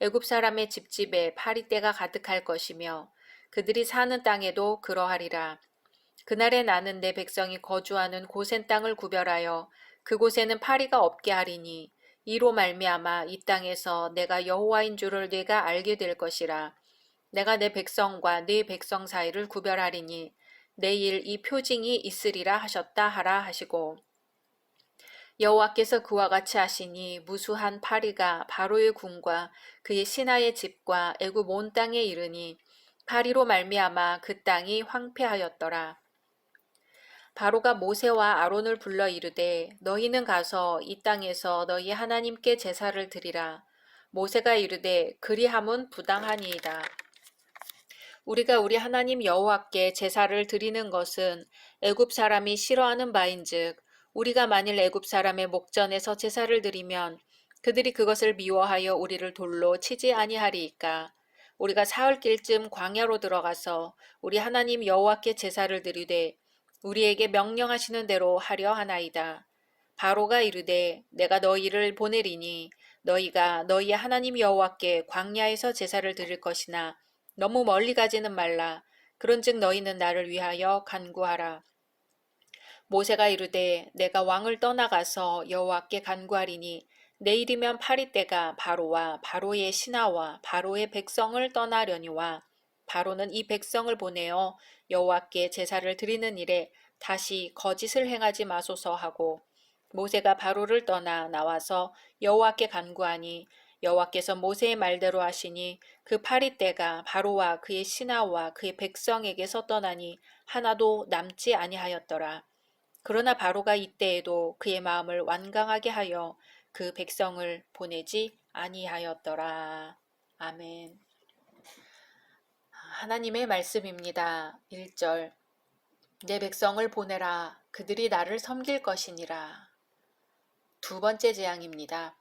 Speaker 1: 애굽 사람의 집집에 파리떼가 가득할 것이며 그들이 사는 땅에도 그러하리라. 그날에 나는 내 백성이 거주하는 고센 땅을 구별하여 그곳에는 파리가 없게 하리니 이로 말미암아 이 땅에서 내가 여호와인 줄을 네가 알게 될 것이라. 내가 내 백성과 네 백성 사이를 구별하리니 내일 이 표징이 있으리라 하셨다 하라 하시고 여호와께서 그와 같이 하시니 무수한 파리가 바로의 궁과 그의 신하의 집과 애굽 온 땅에 이르니 파리로 말미암아 그 땅이 황폐하였더라. 바로가 모세와 아론을 불러 이르되 너희는 가서 이 땅에서 너희 하나님께 제사를 드리라. 모세가 이르되 그리함은 부당하니이다. 우리가 우리 하나님 여호와께 제사를 드리는 것은 애굽 사람이 싫어하는 바인즉 우리가 만일 애굽 사람의 목전에서 제사를 드리면 그들이 그것을 미워하여 우리를 돌로 치지 아니하리이까. 우리가 사흘길쯤 광야로 들어가서 우리 하나님 여호와께 제사를 드리되 우리에게 명령하시는 대로 하려 하나이다. 바로가 이르되 내가 너희를 보내리니 너희가 너희 하나님 여호와께 광야에서 제사를 드릴 것이나 너무 멀리 가지는 말라. 그런즉 너희는 나를 위하여 간구하라. 모세가 이르되 내가 왕을 떠나가서 여호와께 간구하리니 내일이면 파리떼가 바로와 바로의 신하와 바로의 백성을 떠나려니와 바로는 이 백성을 보내어 여호와께 제사를 드리는 일에 다시 거짓을 행하지 마소서 하고 모세가 바로를 떠나 나와서 여호와께 간구하니 여호와께서 모세의 말대로 하시니 그 파리떼가 바로와 그의 신하와 그의 백성에게서 떠나니 하나도 남지 아니하였더라. 그러나 바로가 이때에도 그의 마음을 완강하게 하여 그 백성을 보내지 아니하였더라. 아멘. 하나님의 말씀입니다. 1절 내 백성을 보내라. 그들이 나를 섬길 것이니라. 두 번째 재앙입니다.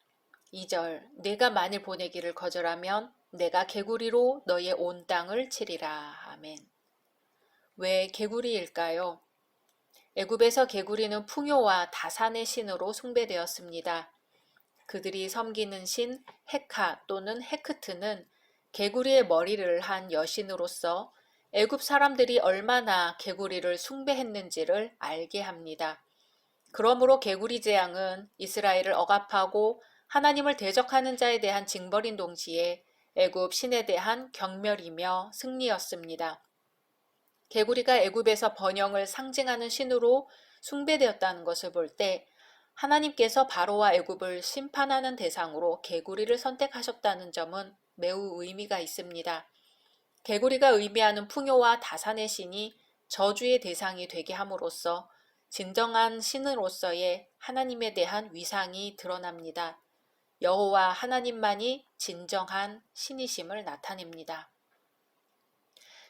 Speaker 1: 2절 내가 만일 보내기를 거절하면 내가 개구리로 너의 온 땅을 치리라. 아멘. 왜 개구리일까요? 애굽에서 개구리는 풍요와 다산의 신으로 숭배되었습니다. 그들이 섬기는 신 헤카 또는 헤크트는 개구리의 머리를 한 여신으로서 애굽 사람들이 얼마나 개구리를 숭배했는지를 알게 합니다. 그러므로 개구리 재앙은 이스라엘을 억압하고 하나님을 대적하는 자에 대한 징벌인 동시에 애굽 신에 대한 경멸이며 승리였습니다. 개구리가 애굽에서 번영을 상징하는 신으로 숭배되었다는 것을 볼 때 하나님께서 바로와 애굽을 심판하는 대상으로 개구리를 선택하셨다는 점은 매우 의미가 있습니다. 개구리가 의미하는 풍요와 다산의 신이 저주의 대상이 되게 함으로써 진정한 신으로서의 하나님에 대한 위상이 드러납니다. 여호와 하나님만이 진정한 신이심을 나타냅니다.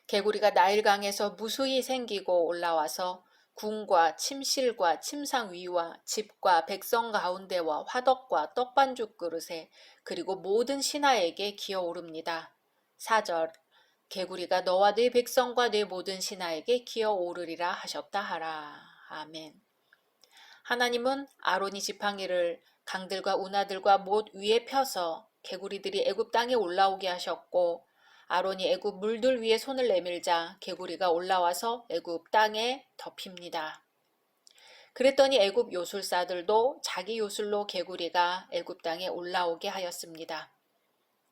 Speaker 1: 개구리가 나일강에서 무수히 생기고 올라와서 궁과 침실과 침상위와 집과 백성 가운데와 화덕과 떡반죽 그릇에 그리고 모든 신하에게 기어오릅니다. 4절 개구리가 너와 네 백성과 네 모든 신하에게 기어오르리라 하셨다 하라. 아멘. 하나님은 아론이 지팡이를 강들과 운하들과 못 위에 펴서 개구리들이 애굽 땅에 올라오게 하셨고 아론이 애굽 물들 위에 손을 내밀자 개구리가 올라와서 애굽 땅에 덮입니다. 그랬더니 애굽 요술사들도 자기 요술로 개구리가 애굽 땅에 올라오게 하였습니다.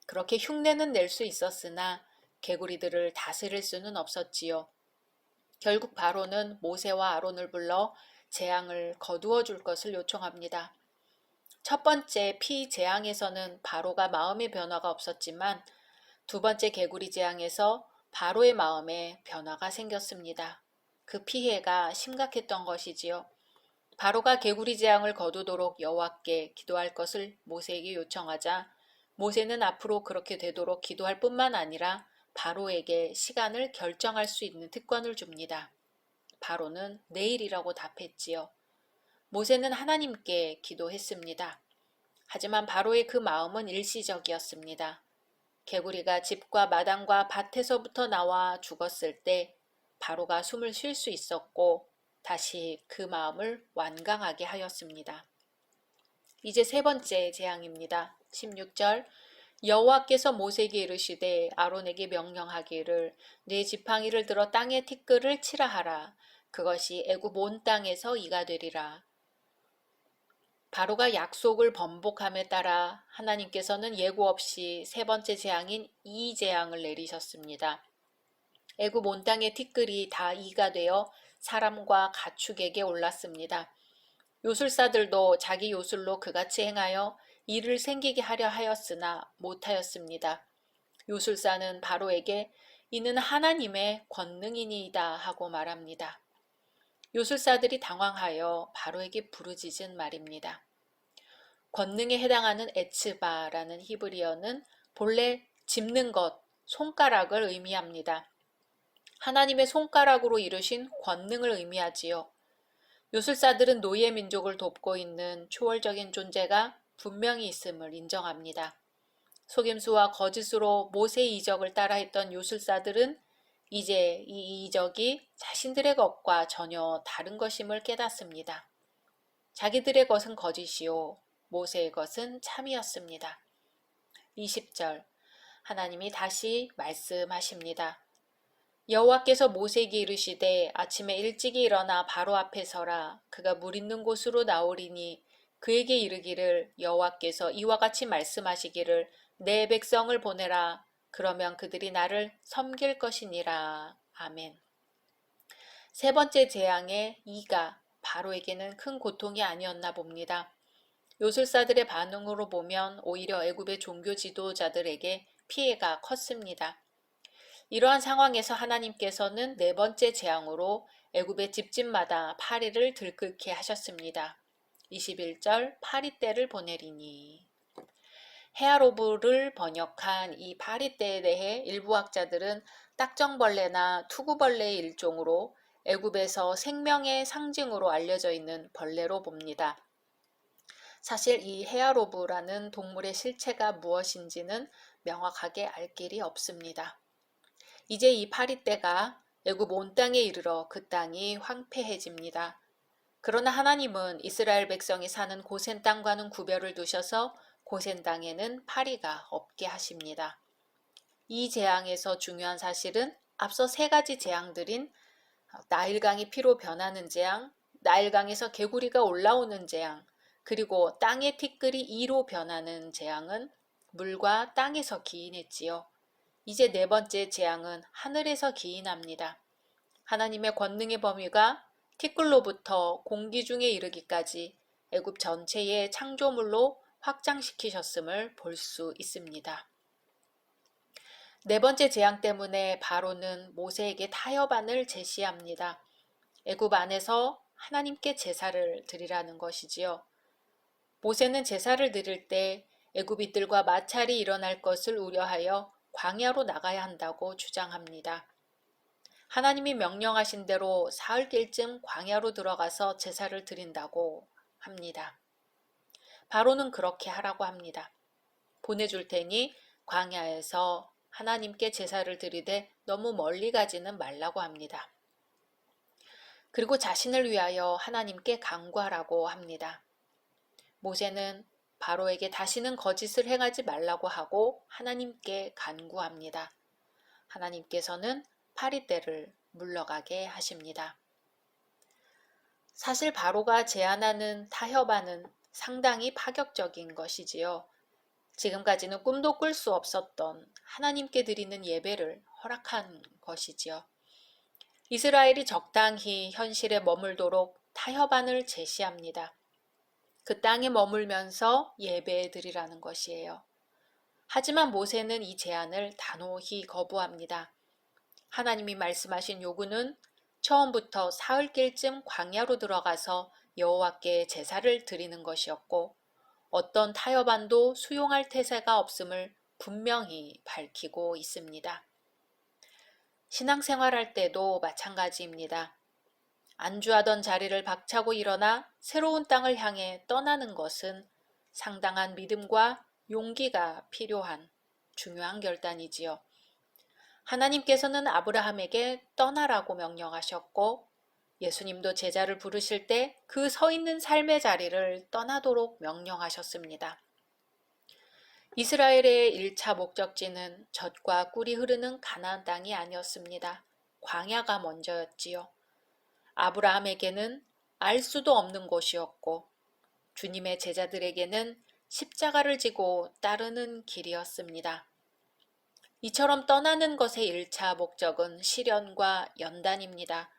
Speaker 1: 그렇게 흉내는 낼 수 있었으나 개구리들을 다스릴 수는 없었지요. 결국 바로는 모세와 아론을 불러 재앙을 거두어 줄 것을 요청합니다. 첫 번째 피 재앙에서는 바로가 마음의 변화가 없었지만 두 번째 개구리 재앙에서 바로의 마음에 변화가 생겼습니다. 그 피해가 심각했던 것이지요. 바로가 개구리 재앙을 거두도록 여호와께 기도할 것을 모세에게 요청하자 모세는 앞으로 그렇게 되도록 기도할 뿐만 아니라 바로에게 시간을 결정할 수 있는 특권을 줍니다. 바로는 내일이라고 답했지요. 모세는 하나님께 기도했습니다. 하지만 바로의 그 마음은 일시적이었습니다. 개구리가 집과 마당과 밭에서부터 나와 죽었을 때 바로가 숨을 쉴 수 있었고 다시 그 마음을 완강하게 하였습니다. 이제 세 번째 재앙입니다. 16절 여호와께서 모세에게 이르시되 아론에게 명령하기를 네 지팡이를 들어 땅에 티끌을 치라 하라. 그것이 애굽 온 땅에서 이가 되리라. 바로가 약속을 번복함에 따라 하나님께서는 예고 없이 세 번째 재앙인 이 재앙을 내리셨습니다. 애굽 온 땅의 티끌이 다 이가 되어 사람과 가축에게 올랐습니다. 요술사들도 자기 요술로 그같이 행하여 이를 생기게 하려 하였으나 못하였습니다. 요술사는 바로에게 이는 하나님의 권능이니이다 하고 말합니다. 요술사들이 당황하여 바로에게 부르짖은 말입니다. 권능에 해당하는 에츠바라는 히브리어는 본래 짚는 것, 손가락을 의미합니다. 하나님의 손가락으로 이루신 권능을 의미하지요. 요술사들은 노예 민족을 돕고 있는 초월적인 존재가 분명히 있음을 인정합니다. 속임수와 거짓으로 모세의 이적을 따라했던 요술사들은 이제 이 이적이 자신들의 것과 전혀 다른 것임을 깨닫습니다. 자기들의 것은 거짓이요 모세의 것은 참이었습니다. 20절 하나님이 다시 말씀하십니다. 여호와께서 모세에게 이르시되 아침에 일찍이 일어나 바로 앞에 서라. 그가 물 있는 곳으로 나오리니 그에게 이르기를 여호와께서 이와 같이 말씀하시기를 내 백성을 보내라. 그러면 그들이 나를 섬길 것이니라. 아멘. 세 번째 재앙의 이가 바로에게는 큰 고통이 아니었나 봅니다. 요술사들의 반응으로 보면 오히려 애굽의 종교 지도자들에게 피해가 컸습니다. 이러한 상황에서 하나님께서는 네 번째 재앙으로 애굽의 집집마다 파리를 들끓게 하셨습니다. 21절 파리떼를 보내리니 헤아로브를 번역한 이 파리떼에 대해 일부 학자들은 딱정벌레나 투구벌레의 일종으로 애굽에서 생명의 상징으로 알려져 있는 벌레로 봅니다. 사실 이 헤아로브라는 동물의 실체가 무엇인지는 명확하게 알 길이 없습니다. 이제 이 파리떼가 애굽 온 땅에 이르러 그 땅이 황폐해집니다. 그러나 하나님은 이스라엘 백성이 사는 고센 땅과는 구별을 두셔서 고센 땅에는 파리가 없게 하십니다. 이 재앙에서 중요한 사실은 앞서 세 가지 재앙들인 나일강이 피로 변하는 재앙, 나일강에서 개구리가 올라오는 재앙, 그리고 땅의 티끌이 이로 변하는 재앙은 물과 땅에서 기인했지요. 이제 네 번째 재앙은 하늘에서 기인합니다. 하나님의 권능의 범위가 티끌로부터 공기 중에 이르기까지 애굽 전체의 창조물로 확장시키셨음을 볼 수 있습니다. 네 번째 재앙 때문에 바로는 모세에게 타협안을 제시합니다. 애굽 안에서 하나님께 제사를 드리라는 것이지요. 모세는 제사를 드릴 때 애굽인들과 마찰이 일어날 것을 우려하여 광야로 나가야 한다고 주장합니다. 하나님이 명령하신 대로 사흘길쯤 광야로 들어가서 제사를 드린다고 합니다. 바로는 그렇게 하라고 합니다. 보내줄 테니 광야에서 하나님께 제사를 드리되 너무 멀리 가지는 말라고 합니다. 그리고 자신을 위하여 하나님께 간구하라고 합니다. 모세는 바로에게 다시는 거짓을 행하지 말라고 하고 하나님께 간구합니다. 하나님께서는 파리떼를 물러가게 하십니다. 사실 바로가 제안하는 타협안은 상당히 파격적인 것이지요. 지금까지는 꿈도 꿀 수 없었던 하나님께 드리는 예배를 허락한 것이지요. 이스라엘이 적당히 현실에 머물도록 타협안을 제시합니다. 그 땅에 머물면서 예배 드리라는 것이에요. 하지만 모세는 이 제안을 단호히 거부합니다. 하나님이 말씀하신 요구는 처음부터 사흘길쯤 광야로 들어가서 여호와께 제사를 드리는 것이었고 어떤 타협안도 수용할 태세가 없음을 분명히 밝히고 있습니다. 신앙생활할 때도 마찬가지입니다. 안주하던 자리를 박차고 일어나 새로운 땅을 향해 떠나는 것은 상당한 믿음과 용기가 필요한 중요한 결단이지요. 하나님께서는 아브라함에게 떠나라고 명령하셨고 예수님도 제자를 부르실 때 그 서 있는 삶의 자리를 떠나도록 명령하셨습니다. 이스라엘의 1차 목적지는 젖과 꿀이 흐르는 가나안 땅이 아니었습니다. 광야가 먼저였지요. 아브라함에게는 알 수도 없는 곳이었고 주님의 제자들에게는 십자가를 지고 따르는 길이었습니다. 이처럼 떠나는 것의 1차 목적은 시련과 연단입니다.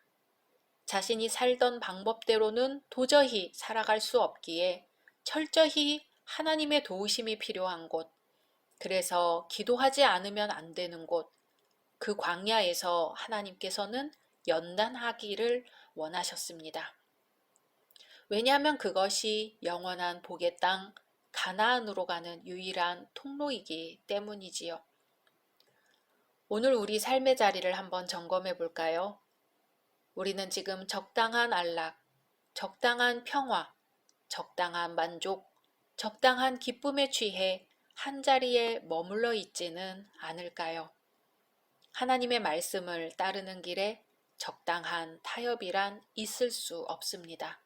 Speaker 1: 자신이 살던 방법대로는 도저히 살아갈 수 없기에 철저히 하나님의 도우심이 필요한 곳, 그래서 기도하지 않으면 안 되는 곳, 그 광야에서 하나님께서는 연단하기를 원하셨습니다. 왜냐하면 그것이 영원한 복의 땅 가나안으로 가는 유일한 통로이기 때문이지요. 오늘 우리 삶의 자리를 한번 점검해 볼까요? 우리는 지금 적당한 안락, 적당한 평화, 적당한 만족, 적당한 기쁨에 취해 한자리에 머물러 있지는 않을까요? 하나님의 말씀을 따르는 길에 적당한 타협이란 있을 수 없습니다.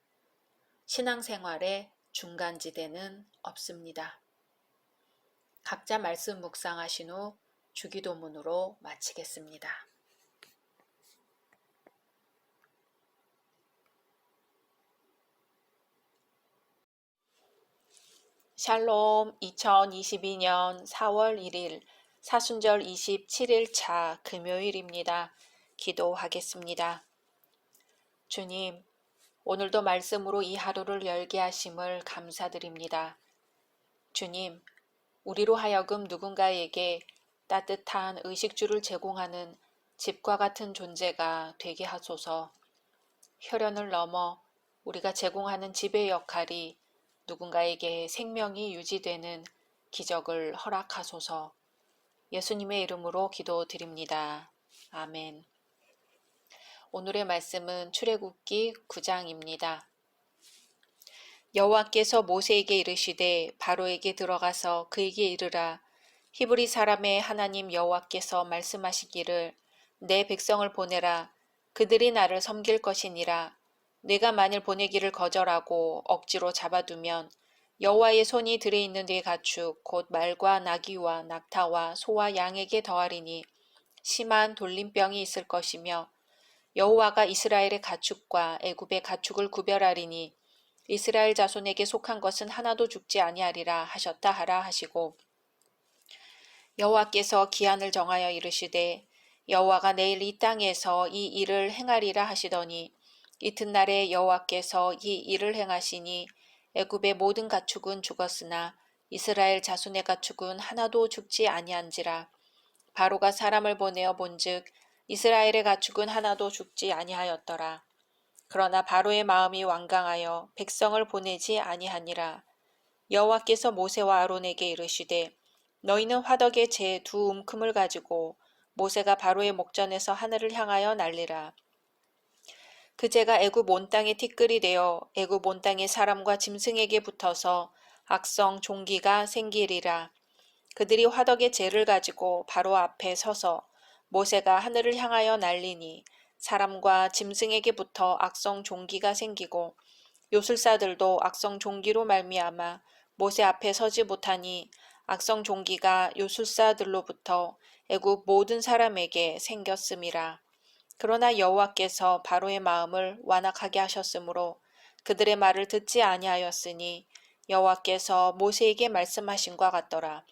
Speaker 1: 신앙생활에 중간지대는 없습니다. 각자 말씀 묵상하신 후 주기도문으로 마치겠습니다. 샬롬 2022년 4월 1일 사순절 27일차 금요일입니다. 기도하겠습니다. 주님, 오늘도 말씀으로 이 하루를 열게 하심을 감사드립니다. 주님, 우리로 하여금 누군가에게 따뜻한 의식주를 제공하는 집과 같은 존재가 되게 하소서. 혈연을 넘어 우리가 제공하는 집의 역할이 누군가에게 생명이 유지되는 기적을 허락하소서. 예수님의 이름으로 기도드립니다. 아멘. 오늘의 말씀은 출애굽기 9장입니다. 여호와께서 모세에게 이르시되 바로에게 들어가서 그에게 이르라. 히브리 사람의 하나님 여호와께서 말씀하시기를 내 백성을 보내라. 그들이 나를 섬길 것이니라. 내가 만일 보내기를 거절하고 억지로 잡아두면 여호와의 손이 들에 있는 네 가축 곧 말과 나귀와 낙타와 소와 양에게 더하리니 심한 돌림병이 있을 것이며 여호와가 이스라엘의 가축과 애굽의 가축을 구별하리니 이스라엘 자손에게 속한 것은 하나도 죽지 아니하리라 하셨다 하라 하시고 여호와께서 기한을 정하여 이르시되 여호와가 내일 이 땅에서 이 일을 행하리라 하시더니 이튿날에 여호와께서 이 일을 행하시니 애굽의 모든 가축은 죽었으나 이스라엘 자손의 가축은 하나도 죽지 아니한지라. 바로가 사람을 보내어 본즉 이스라엘의 가축은 하나도 죽지 아니하였더라. 그러나 바로의 마음이 완강하여 백성을 보내지 아니하니라. 여호와께서 모세와 아론에게 이르시되 너희는 화덕에 재 두 움큼을 가지고 모세가 바로의 목전에서 하늘을 향하여 날리라. 그 재가 애굽 온 땅에 티끌이 되어 애굽 온 땅의 사람과 짐승에게 붙어서 악성 종기가 생기리라. 그들이 화덕의 재를 가지고 바로 앞에 서서 모세가 하늘을 향하여 날리니 사람과 짐승에게 붙어 악성 종기가 생기고 요술사들도 악성 종기로 말미암아 모세 앞에 서지 못하니 악성 종기가 요술사들로부터 애굽 모든 사람에게 생겼음이라. 그러나 여호와께서 바로의 마음을 완악하게 하셨으므로 그들의 말을 듣지 아니하였으니 여호와께서 모세에게 말씀하신과 같더라.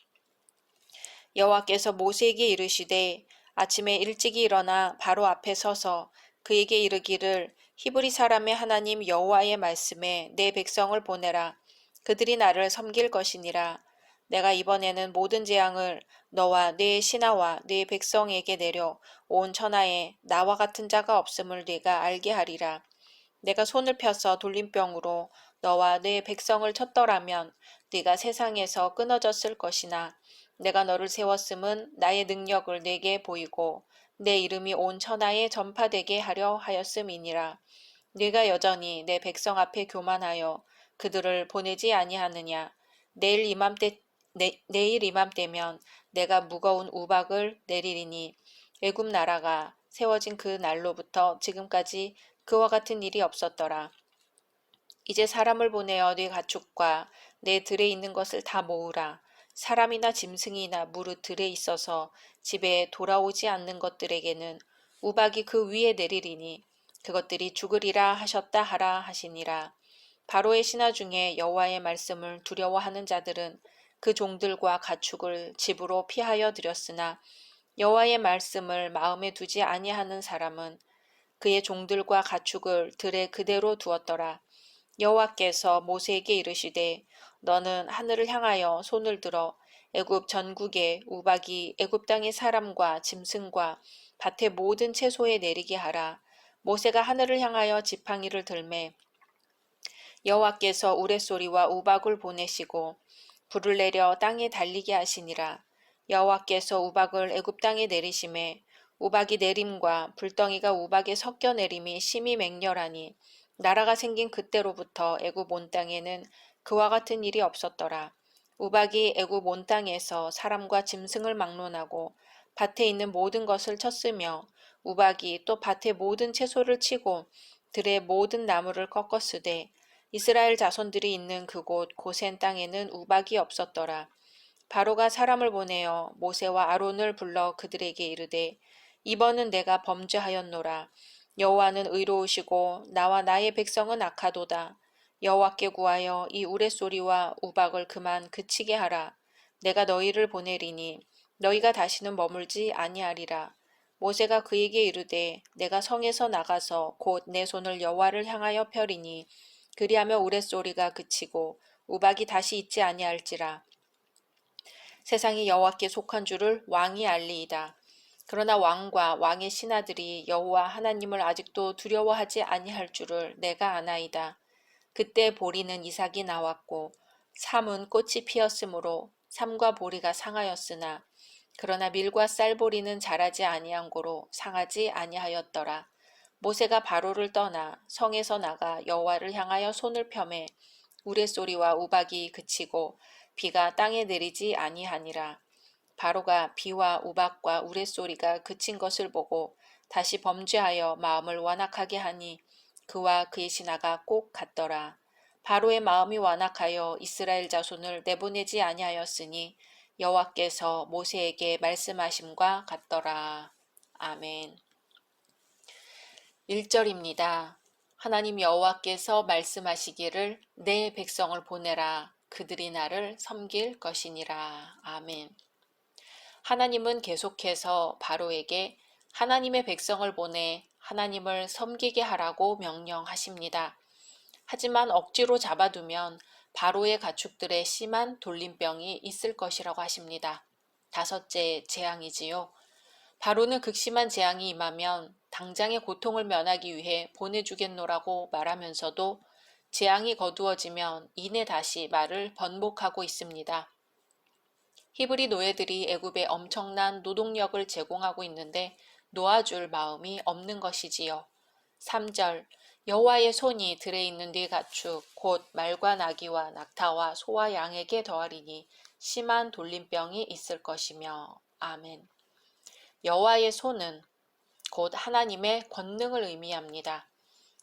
Speaker 1: 여호와께서 모세에게 이르시되 아침에 일찍이 일어나 바로 앞에 서서 그에게 이르기를 히브리 사람의 하나님 여호와의 말씀에 내 백성을 보내라. 그들이 나를 섬길 것이니라. 내가 이번에는 모든 재앙을 너와 네 신하와 네 백성에게 내려 온 천하에 나와 같은 자가 없음을 네가 알게 하리라. 내가 손을 펴서 돌림병으로 너와 네 백성을 쳤더라면 네가 세상에서 끊어졌을 것이나 내가 너를 세웠음은 나의 능력을 네게 보이고 내 이름이 온 천하에 전파되게 하려 하였음이니라. 네가 여전히 내 백성 앞에 교만하여 그들을 보내지 아니하느냐. 내일 이맘때면 내가 무거운 우박을 내리리니 애굽 나라가 세워진 그 날로부터 지금까지 그와 같은 일이 없었더라. 이제 사람을 보내어 네 가축과 내 들에 있는 것을 다 모으라. 사람이나 짐승이나 무릇 들에 있어서 집에 돌아오지 않는 것들에게는 우박이 그 위에 내리리니 그것들이 죽으리라 하셨다 하라 하시니라. 바로의 신하 중에 여호와의 말씀을 두려워하는 자들은 그 종들과 가축을 집으로 피하여 들였으나 여호와의 말씀을 마음에 두지 아니하는 사람은 그의 종들과 가축을 들에 그대로 두었더라. 여호와께서 모세에게 이르시되 너는 하늘을 향하여 손을 들어 애굽 전국에 우박이 애굽 땅의 사람과 짐승과 밭의 모든 채소에 내리게 하라. 모세가 하늘을 향하여 지팡이를 들매 여호와께서 우레소리와 우박을 보내시고 불을 내려 땅에 달리게 하시니라. 여호와께서 우박을 애굽 땅에 내리심에 우박이 내림과 불덩이가 우박에 섞여 내림이 심히 맹렬하니 나라가 생긴 그때로부터 애굽 온 땅에는 그와 같은 일이 없었더라. 우박이 애굽 온 땅에서 사람과 짐승을 막론하고 밭에 있는 모든 것을 쳤으며 우박이 또 밭의 모든 채소를 치고 들의 모든 나무를 꺾었으되 이스라엘 자손들이 있는 그곳 고센 땅에는 우박이 없었더라. 바로가 사람을 보내어 모세와 아론을 불러 그들에게 이르되 이번은 내가 범죄하였노라. 여호와는 의로우시고 나와 나의 백성은 악하도다. 여호와께 구하여 이 우레소리와 우박을 그만 그치게 하라. 내가 너희를 보내리니 너희가 다시는 머물지 아니하리라. 모세가 그에게 이르되 내가 성에서 나가서 곧 내 손을 여호와를 향하여 펴리니 그리하며 우레소리가 그치고 우박이 다시 있지 아니할지라. 세상이 여호와께 속한 줄을 왕이 알리이다. 그러나 왕과 왕의 신하들이 여호와 하나님을 아직도 두려워하지 아니할 줄을 내가 아나이다. 그때 보리는 이삭이 나왔고 삼은 꽃이 피었으므로 삼과 보리가 상하였으나 그러나 밀과 쌀보리는 자라지 아니한 고로 상하지 아니하였더라. 모세가 바로를 떠나 성에서 나가 여호와를 향하여 손을 펴매 우레소리와 우박이 그치고 비가 땅에 내리지 아니하니라. 바로가 비와 우박과 우레소리가 그친 것을 보고 다시 범죄하여 마음을 완악하게 하니 그와 그의 신하가 꼭 같더라. 바로의 마음이 완악하여 이스라엘 자손을 내보내지 아니하였으니 여호와께서 모세에게 말씀하심과 같더라. 아멘. 1절입니다. 하나님 여호와께서 말씀하시기를 내 백성을 보내라. 그들이 나를 섬길 것이니라. 아멘. 하나님은 계속해서 바로에게 하나님의 백성을 보내 하나님을 섬기게 하라고 명령하십니다. 하지만 억지로 잡아두면 바로의 가축들의 심한 돌림병이 있을 것이라고 하십니다. 다섯째, 재앙이지요. 바로는 극심한 재앙이 임하면 당장의 고통을 면하기 위해 보내주겠노라고 말하면서도 재앙이 거두어지면 이내 다시 말을 번복하고 있습니다. 히브리 노예들이 애굽에 엄청난 노동력을 제공하고 있는데 놓아줄 마음이 없는 것이지요. 3절 여호와의 손이 들에 있는 네 가축 곧 말과 나귀와 낙타와 소와 양에게 더하리니 심한 돌림병이 있을 것이며. 아멘. 여호와의 손은 곧 하나님의 권능을 의미합니다.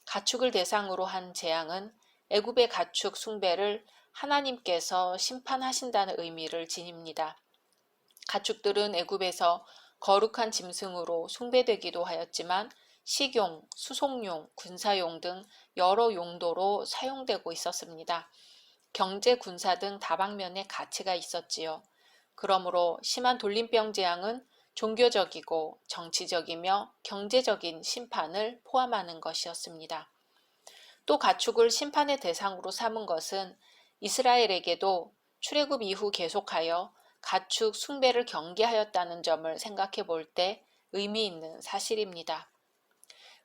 Speaker 1: 가축을 대상으로 한 재앙은 애굽의 가축 숭배를 하나님께서 심판하신다는 의미를 지닙니다. 가축들은 애굽에서 거룩한 짐승으로 숭배되기도 하였지만 식용, 수송용, 군사용 등 여러 용도로 사용되고 있었습니다. 경제, 군사 등 다방면의 가치가 있었지요. 그러므로 심한 돌림병 재앙은 종교적이고 정치적이며 경제적인 심판을 포함하는 것이었습니다. 또 가축을 심판의 대상으로 삼은 것은 이스라엘에게도 출애굽 이후 계속하여 가축 숭배를 경계하였다는 점을 생각해 볼 때 의미 있는 사실입니다.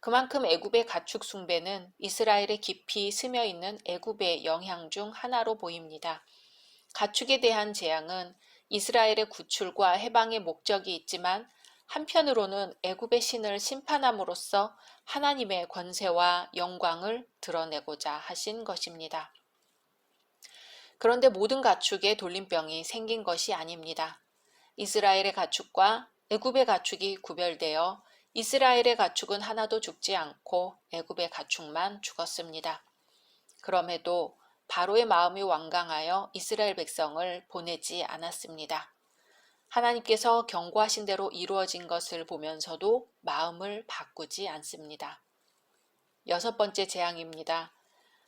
Speaker 1: 그만큼 애굽의 가축 숭배는 이스라엘에 깊이 스며 있는 애굽의 영향 중 하나로 보입니다. 가축에 대한 재앙은 이스라엘의 구출과 해방의 목적이 있지만 한편으로는 애굽의 신을 심판함으로써 하나님의 권세와 영광을 드러내고자 하신 것입니다. 그런데 모든 가축에 돌림병이 생긴 것이 아닙니다. 이스라엘의 가축과 애굽의 가축이 구별되어 이스라엘의 가축은 하나도 죽지 않고 애굽의 가축만 죽었습니다. 그럼에도 바로의 마음이 완강하여 이스라엘 백성을 보내지 않았습니다. 하나님께서 경고하신 대로 이루어진 것을 보면서도 마음을 바꾸지 않습니다. 여섯 번째 재앙입니다.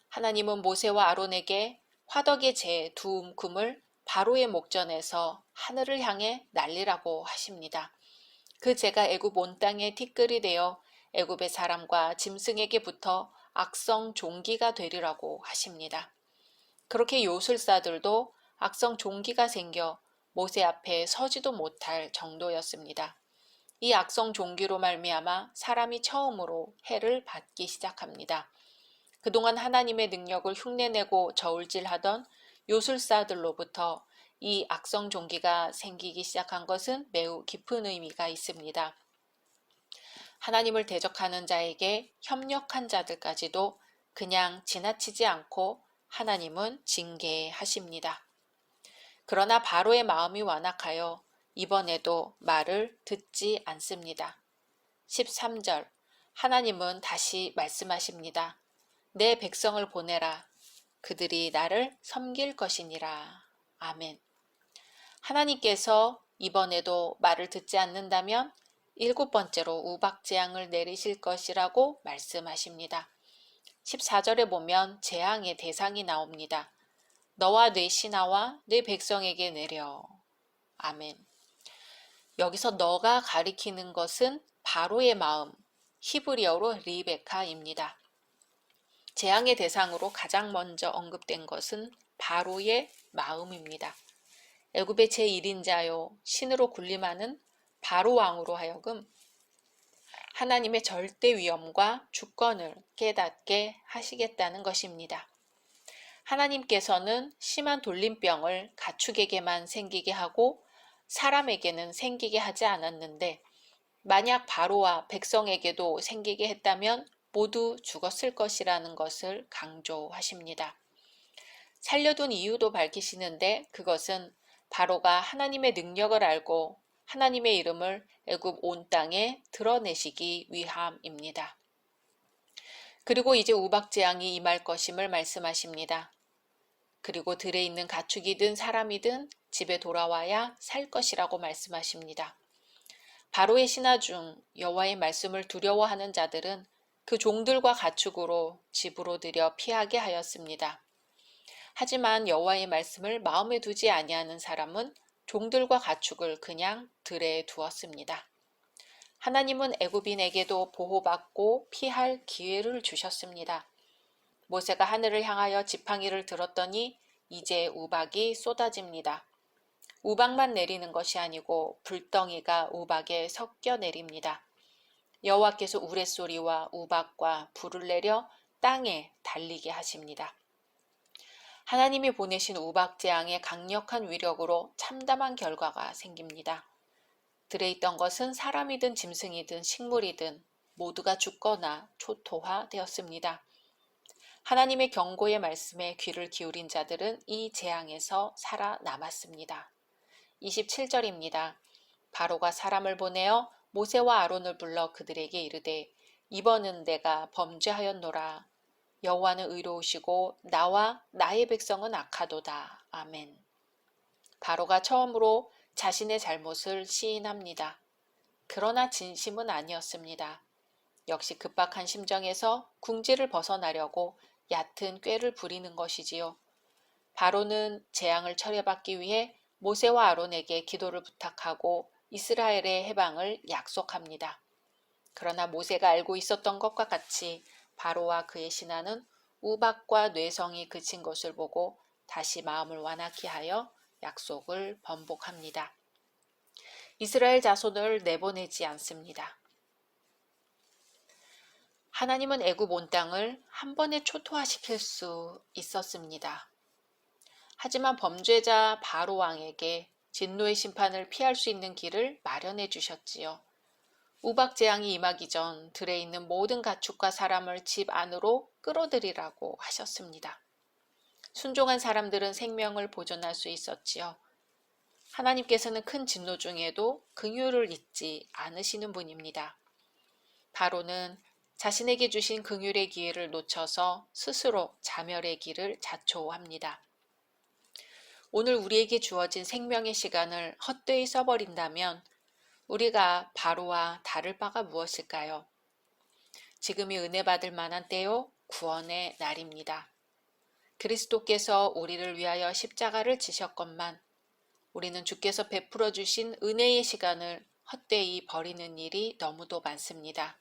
Speaker 1: 하나님은 모세와 아론에게 화덕의 재 두 움큼을 바로의 목전에서 하늘을 향해 날리라고 하십니다. 그 재가 애굽 온 땅의 티끌이 되어 애굽의 사람과 짐승에게 붙어 악성 종기가 되리라고 하십니다. 그렇게 요술사들도 악성 종기가 생겨 모세 앞에 서지도 못할 정도였습니다. 이 악성 종기로 말미암아 사람이 처음으로 해를 받기 시작합니다. 그동안 하나님의 능력을 흉내내고 저울질하던 요술사들로부터 이 악성 종기가 생기기 시작한 것은 매우 깊은 의미가 있습니다. 하나님을 대적하는 자에게 협력한 자들까지도 그냥 지나치지 않고 하나님은 징계하십니다. 그러나 바로의 마음이 완악하여 이번에도 말을 듣지 않습니다. 13절 하나님은 다시 말씀하십니다. 내 백성을 보내라. 그들이 나를 섬길 것이니라. 아멘. 하나님께서 이번에도 말을 듣지 않는다면 일곱 번째로 우박재앙을 내리실 것이라고 말씀하십니다. 14절에 보면 재앙의 대상이 나옵니다. 너와 네 신하와 네 백성에게 내려. 아멘. 여기서 너가 가리키는 것은 바로의 마음, 히브리어로 리베카입니다. 재앙의 대상으로 가장 먼저 언급된 것은 바로의 마음입니다. 애굽의 제1인자요 신으로 군림하는 바로 왕으로 하여금 하나님의 절대 위엄과 주권을 깨닫게 하시겠다는 것입니다. 하나님께서는 심한 돌림병을 가축에게만 생기게 하고 사람에게는 생기게 하지 않았는데 만약 바로와 백성에게도 생기게 했다면 모두 죽었을 것이라는 것을 강조하십니다. 살려둔 이유도 밝히시는데 그것은 바로가 하나님의 능력을 알고 하나님의 이름을 애굽 온 땅에 드러내시기 위함입니다. 그리고 이제 우박재앙이 임할 것임을 말씀하십니다. 그리고 들에 있는 가축이든 사람이든 집에 돌아와야 살 것이라고 말씀하십니다. 바로의 신하 중 여호와의 말씀을 두려워하는 자들은 그 종들과 가축으로 집으로 들여 피하게 하였습니다. 하지만 여호와의 말씀을 마음에 두지 아니하는 사람은 종들과 가축을 그냥 들에 두었습니다. 하나님은 애굽인에게도 보호받고 피할 기회를 주셨습니다. 모세가 하늘을 향하여 지팡이를 들었더니 이제 우박이 쏟아집니다. 우박만 내리는 것이 아니고 불덩이가 우박에 섞여 내립니다. 여호와께서 우레소리와 우박과 불을 내려 땅에 달리게 하십니다. 하나님이 보내신 우박 재앙의 강력한 위력으로 참담한 결과가 생깁니다. 들에 있던 것은 사람이든 짐승이든 식물이든 모두가 죽거나 초토화되었습니다. 하나님의 경고의 말씀에 귀를 기울인 자들은 이 재앙에서 살아남았습니다. 27절입니다. 바로가 사람을 보내어 모세와 아론을 불러 그들에게 이르되 이번은 내가 범죄하였노라. 여호와는 의로우시고 나와 나의 백성은 악하도다. 아멘. 바로가 처음으로 자신의 잘못을 시인합니다. 그러나 진심은 아니었습니다. 역시 급박한 심정에서 궁지를 벗어나려고 얕은 꾀를 부리는 것이지요. 바로는 재앙을 처리받기 위해 모세와 아론에게 기도를 부탁하고 이스라엘의 해방을 약속합니다. 그러나 모세가 알고 있었던 것과 같이 바로와 그의 신하는 우박과 뇌성이 그친 것을 보고 다시 마음을 완악히 하여 약속을 번복합니다. 이스라엘 자손을 내보내지 않습니다. 하나님은 애굽 온 땅을 한 번에 초토화시킬 수 있었습니다. 하지만 범죄자 바로 왕에게 진노의 심판을 피할 수 있는 길을 마련해 주셨지요. 우박 재앙이 임하기 전 들에 있는 모든 가축과 사람을 집 안으로 끌어들이라고 하셨습니다. 순종한 사람들은 생명을 보존할 수 있었지요. 하나님께서는 큰 진노 중에도 긍휼을 잊지 않으시는 분입니다. 바로는 자신에게 주신 긍휼의 기회를 놓쳐서 스스로 자멸의 길을 자초합니다. 오늘 우리에게 주어진 생명의 시간을 헛되이 써버린다면 우리가 바로와 다를 바가 무엇일까요? 지금이 은혜 받을 만한 때요, 구원의 날입니다. 그리스도께서 우리를 위하여 십자가를 지셨건만 우리는 주께서 베풀어 주신 은혜의 시간을 헛되이 버리는 일이 너무도 많습니다.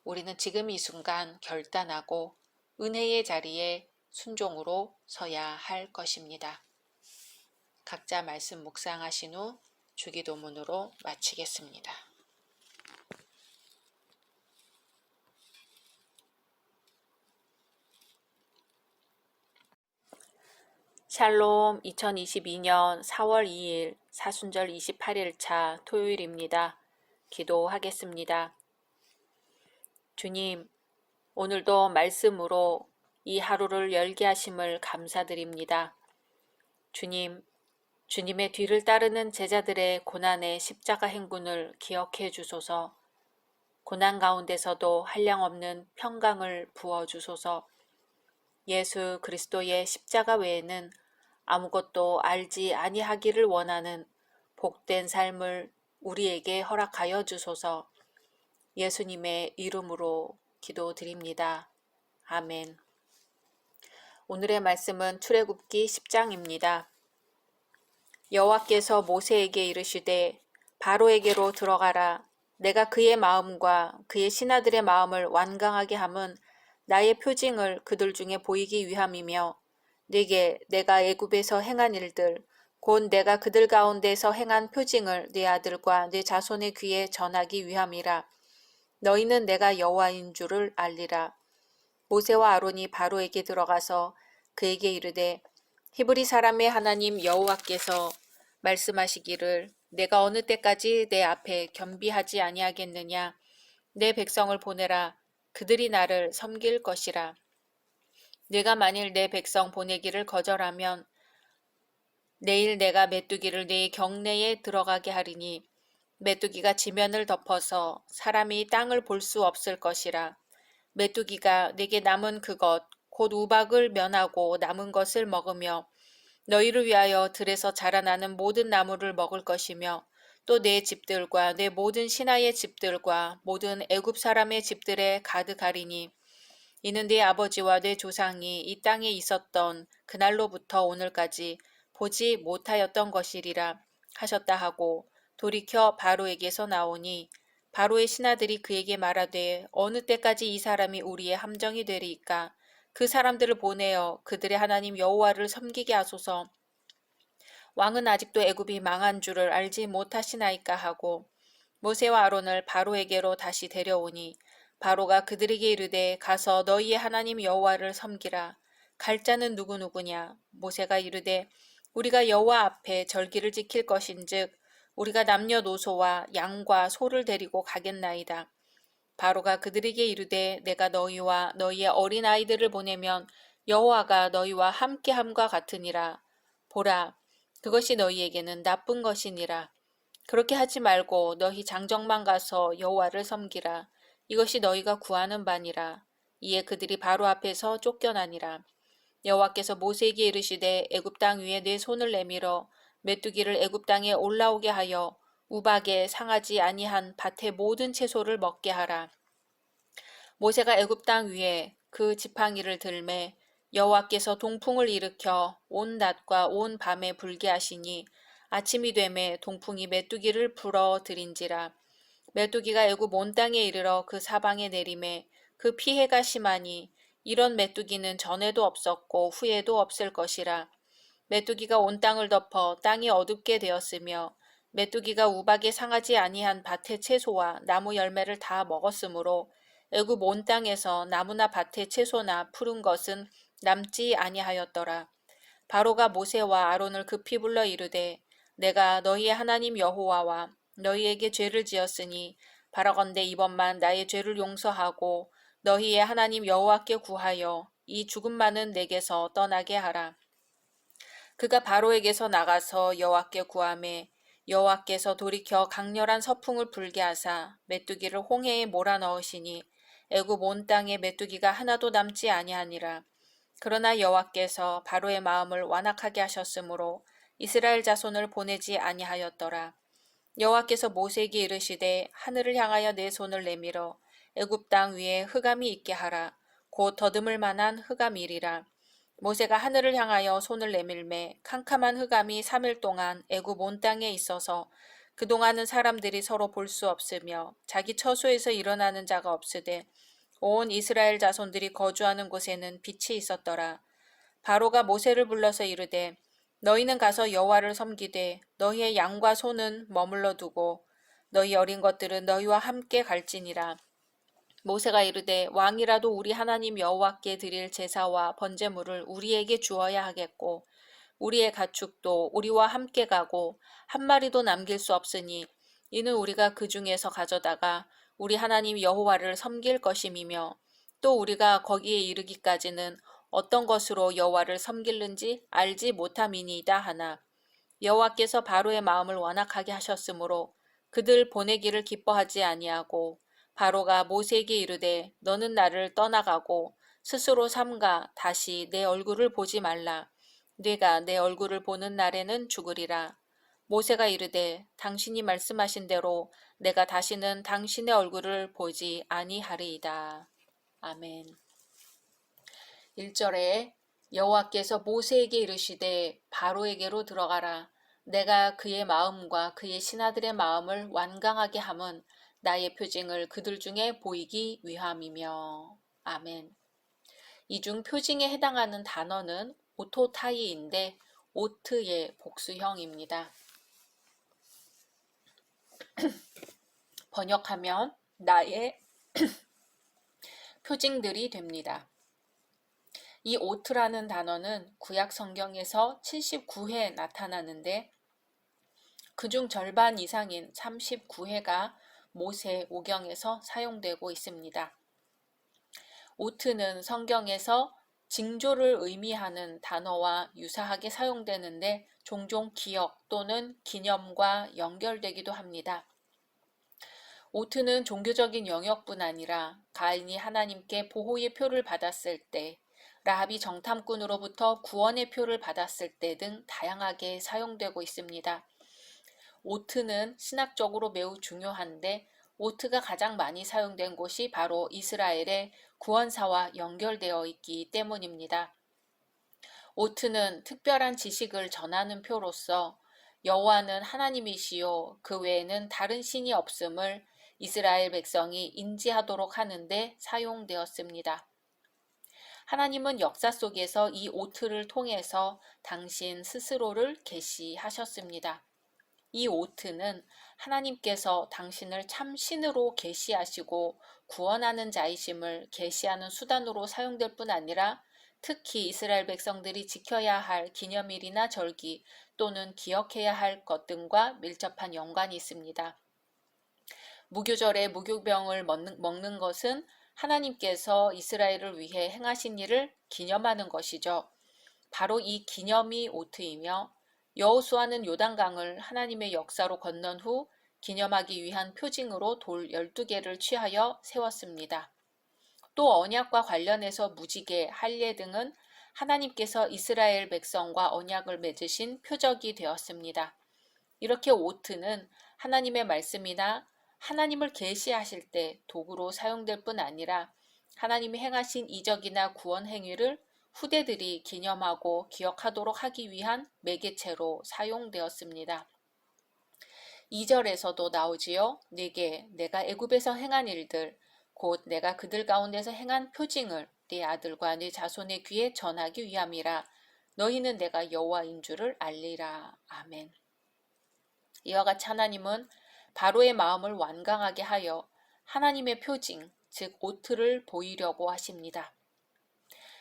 Speaker 1: 우리는 지금 이 순간 결단하고 은혜의 자리에 순종으로 서야 할 것입니다. 각자 말씀 묵상하신 후 주기도문으로 마치겠습니다. 샬롬 2022년 4월 2일 사순절 28일차 토요일입니다. 기도하겠습니다. 주님, 오늘도 말씀으로 이 하루를 열게 하심을 감사드립니다. 주님, 주님의 뒤를 따르는 제자들의 고난의 십자가 행군을 기억해 주소서. 고난 가운데서도 한량없는 평강을 부어 주소서. 예수 그리스도의 십자가 외에는 아무것도 알지 아니하기를 원하는 복된 삶을 우리에게 허락하여 주소서. 예수님의 이름으로 기도드립니다. 아멘. 오늘의 말씀은 출애굽기 10장입니다. 여호와께서 모세에게 이르시되 바로에게로 들어가라. 내가 그의 마음과 그의 신하들의 마음을 완강하게 함은 나의 표징을 그들 중에 보이기 위함이며 네게 내가 애굽에서 행한 일들 곧 내가 그들 가운데서 행한 표징을 네 아들과 네 자손의 귀에 전하기 위함이라. 너희는 내가 여호와인 줄을 알리라. 모세와 아론이 바로에게 들어가서 그에게 이르되 히브리 사람의 하나님 여호와께서 말씀하시기를 내가 어느 때까지 내 앞에 겸비하지 아니하겠느냐. 내 백성을 보내라. 그들이 나를 섬길 것이라. 내가 만일 내 백성 보내기를 거절하면 내일 내가 메뚜기를 네 경내에 들어가게 하리니 메뚜기가 지면을 덮어서 사람이 땅을 볼 수 없을 것이라. 메뚜기가 내게 남은 그것 곧 우박을 면하고 남은 것을 먹으며 너희를 위하여 들에서 자라나는 모든 나무를 먹을 것이며 또 내 집들과 내 모든 신하의 집들과 모든 애굽 사람의 집들에 가득하리니 이는 네 아버지와 내 조상이 이 땅에 있었던 그날로부터 오늘까지 보지 못하였던 것이리라. 하셨다 하고 돌이켜 바로에게서 나오니 바로의 신하들이 그에게 말하되 어느 때까지 이 사람이 우리의 함정이 되리이까 그 사람들을 보내어 그들의 하나님 여호와를 섬기게 하소서. 왕은 아직도 애굽이 망한 줄을 알지 못하시나이까 하고 모세와 아론을 바로에게로 다시 데려오니 바로가 그들에게 이르되 가서 너희의 하나님 여호와를 섬기라. 갈 자는 누구누구냐? 모세가 이르되 우리가 여호와 앞에 절기를 지킬 것인즉 우리가 남녀노소와 양과 소를 데리고 가겠나이다. 바로가 그들에게 이르되 내가 너희와 너희의 어린 아이들을 보내면 여호와가 너희와 함께함과 같으니라. 보라, 그것이 너희에게는 나쁜 것이니라. 그렇게 하지 말고 너희 장정만 가서 여호와를 섬기라. 이것이 너희가 구하는 바니라. 이에 그들이 바로 앞에서 쫓겨나니라. 여호와께서 모세에게 이르시되 애굽 땅 위에 내 손을 내밀어 메뚜기를 애굽 땅에 올라오게 하여 우박에 상하지 아니한 밭의 모든 채소를 먹게 하라. 모세가 애굽 땅 위에 그 지팡이를 들매 여호와께서 동풍을 일으켜 온 낮과 온 밤에 불게 하시니 아침이 되매 동풍이 메뚜기를 불어 들인지라. 메뚜기가 애굽 온 땅에 이르러 그 사방에 내림에 그 피해가 심하니 이런 메뚜기는 전에도 없었고 후에도 없을 것이라. 메뚜기가 온 땅을 덮어 땅이 어둡게 되었으며 메뚜기가 우박에 상하지 아니한 밭의 채소와 나무 열매를 다 먹었으므로 애굽 온 땅에서 나무나 밭의 채소나 푸른 것은 남지 아니하였더라. 바로가 모세와 아론을 급히 불러 이르되 내가 너희의 하나님 여호와와 너희에게 죄를 지었으니 바라건대 이번만 나의 죄를 용서하고 너희의 하나님 여호와께 구하여 이 죽음만은 내게서 떠나게 하라. 그가 바로에게서 나가서 여호와께 구하매 여호와께서 돌이켜 강렬한 서풍을 불게 하사 메뚜기를 홍해에 몰아넣으시니 애굽 온 땅에 메뚜기가 하나도 남지 아니하니라. 그러나 여호와께서 바로의 마음을 완악하게 하셨으므로 이스라엘 자손을 보내지 아니하였더라. 여호와께서 모세에게 이르시되 하늘을 향하여 내 손을 내밀어 애굽 땅 위에 흑암이 있게 하라. 곧 더듬을 만한 흑암이리라. 모세가 하늘을 향하여 손을 내밀매 캄캄한 흑암이 3일 동안 애굽 온 땅에 있어서 그동안은 사람들이 서로 볼 수 없으며 자기 처소에서 일어나는 자가 없으되 온 이스라엘 자손들이 거주하는 곳에는 빛이 있었더라. 바로가 모세를 불러서 이르되 너희는 가서 여호와를 섬기되 너희의 양과 소는 머물러 두고 너희 어린 것들은 너희와 함께 갈지니라. 모세가 이르되 왕이라도 우리 하나님 여호와께 드릴 제사와 번제물을 우리에게 주어야 하겠고 우리의 가축도 우리와 함께 가고 한 마리도 남길 수 없으니 이는 우리가 그 중에서 가져다가 우리 하나님 여호와를 섬길 것임이며 또 우리가 거기에 이르기까지는 어떤 것으로 여호와를 섬길는지 알지 못함이니이다 하나 여호와께서 바로의 마음을 완악하게 하셨으므로 그들 보내기를 기뻐하지 아니하고 바로가 모세에게 이르되 너는 나를 떠나가고 스스로 삼가 다시 내 얼굴을 보지 말라. 네가 내 얼굴을 보는 날에는 죽으리라. 모세가 이르되 당신이 말씀하신 대로 내가 다시는 당신의 얼굴을 보지 아니하리이다. 아멘. 1절에 여호와께서 모세에게 이르시되 바로에게로 들어가라. 내가 그의 마음과 그의 신하들의 마음을 완강하게 함은 나의 표징을 그들 중에 보이기 위함이며. 아멘. 이 중 표징에 해당하는 단어는 오토타이인데 오트의 복수형입니다. 번역하면 나의 표징들이 됩니다. 이 오트라는 단어는 구약 성경에서 79회 나타나는데 그중 절반 이상인 39회가 모세 오경에서 사용되고 있습니다. 오트는 성경에서 징조를 의미하는 단어와 유사하게 사용되는데 종종 기억 또는 기념과 연결되기도 합니다. 오트는 종교적인 영역뿐 아니라 가인이 하나님께 보호의 표를 받았을 때, 라합이 정탐꾼으로부터 구원의 표를 받았을 때 등 다양하게 사용되고 있습니다. 오트는 신학적으로 매우 중요한데 오트가 가장 많이 사용된 곳이 바로 이스라엘의 구원사와 연결되어 있기 때문입니다. 오트는 특별한 지식을 전하는 표로서 여호와는 하나님이시요 그 외에는 다른 신이 없음을 이스라엘 백성이 인지하도록 하는데 사용되었습니다. 하나님은 역사 속에서 이 오트를 통해서 당신 스스로를 계시하셨습니다. 이 오트는 하나님께서 당신을 참 신으로 계시하시고 구원하는 자이심을 계시하는 수단으로 사용될 뿐 아니라 특히 이스라엘 백성들이 지켜야 할 기념일이나 절기 또는 기억해야 할 것 등과 밀접한 연관이 있습니다. 무교절에 무교병을 먹는 것은 하나님께서 이스라엘을 위해 행하신 일을 기념하는 것이죠. 바로 이 기념이 오트이며 여호수아는 요단강을 하나님의 역사로 건넌 후 기념하기 위한 표징으로 돌 12개를 취하여 세웠습니다. 또 언약과 관련해서 무지개, 할례 등은 하나님께서 이스라엘 백성과 언약을 맺으신 표적이 되었습니다. 이렇게 오트는 하나님의 말씀이나 하나님을 계시하실 때 도구로 사용될 뿐 아니라 하나님이 행하신 이적이나 구원 행위를 후대들이 기념하고 기억하도록 하기 위한 매개체로 사용되었습니다. 2절에서도 나오지요. 네게 내가 애굽에서 행한 일들 곧 내가 그들 가운데서 행한 표징을 네 아들과 네 자손의 귀에 전하기 위함이라. 너희는 내가 여호와인 줄을 알리라. 아멘. 이와 같이 하나님은 바로의 마음을 완강하게 하여 하나님의 표징, 즉 오트를 보이려고 하십니다.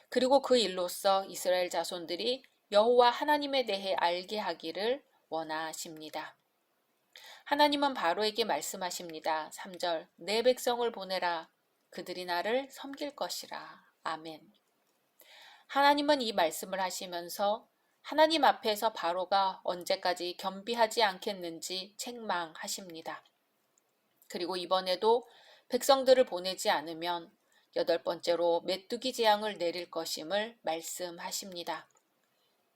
Speaker 1: 그리고 그 일로써 이스라엘 자손들이 여호와 하나님에 대해 알게 하기를 원하십니다. 하나님은 바로에게 말씀하십니다. 3절 내 백성을 보내라. 그들이 나를 섬길 것이라. 아멘. 하나님은 이 말씀을 하시면서 하나님 앞에서 바로가 언제까지 겸비하지 않겠는지 책망하십니다. 그리고 이번에도 백성들을 보내지 않으면 8번째로 메뚜기 재앙을 내릴 것임을 말씀하십니다.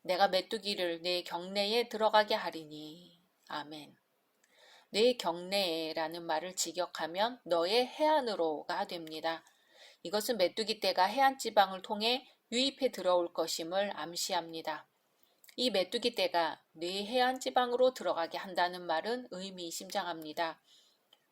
Speaker 1: 내가 메뚜기를 내 경내에 들어가게 하리니. 아멘. 내 경내에라는 말을 직역하면 너의 해안으로가 됩니다. 이것은 메뚜기 떼가 해안 지방을 통해 유입해 들어올 것임을 암시합니다. 이 메뚜기 떼가 내 해안 지방으로 들어가게 한다는 말은 의미심장합니다.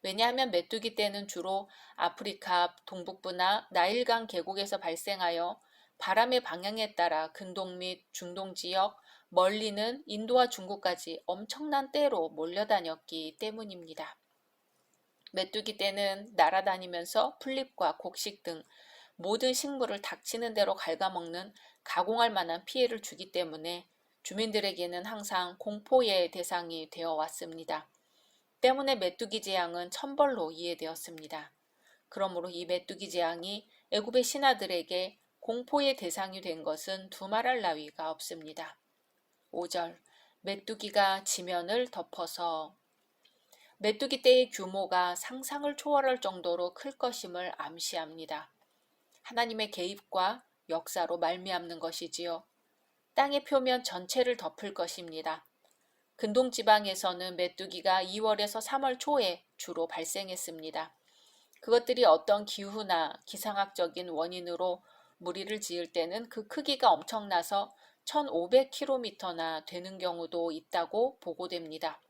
Speaker 1: 왜냐하면 메뚜기 떼는 주로 아프리카 동북부나 나일강 계곡에서 발생하여 바람의 방향에 따라 근동 및 중동 지역, 멀리는 인도와 중국까지 엄청난 떼로 몰려다녔기 때문입니다. 메뚜기 떼는 날아다니면서 풀잎과 곡식 등 모든 식물을 닥치는 대로 갉아먹는 가공할 만한 피해를 주기 때문에 주민들에게는 항상 공포의 대상이 되어 왔습니다. 때문에 메뚜기 재앙은 천벌로 이해되었습니다. 그러므로 이 메뚜기 재앙이 애굽의 신하들에게 공포의 대상이 된 것은 두말할 나위가 없습니다. 5절 메뚜기가 지면을 덮어서 메뚜기 떼의 규모가 상상을 초월할 정도로 클 것임을 암시합니다. 하나님의 개입과 역사로 말미암는 것이지요. 땅의 표면 전체를 덮을 것입니다. 근동 지방에서는 메뚜기가 2월에서 3월 초에 주로 발생했습니다. 그것들이 어떤 기후나 기상학적인 원인으로 무리를 지을 때는 그 크기가 엄청나서 1500km나 되는 경우도 있다고 보고됩니다.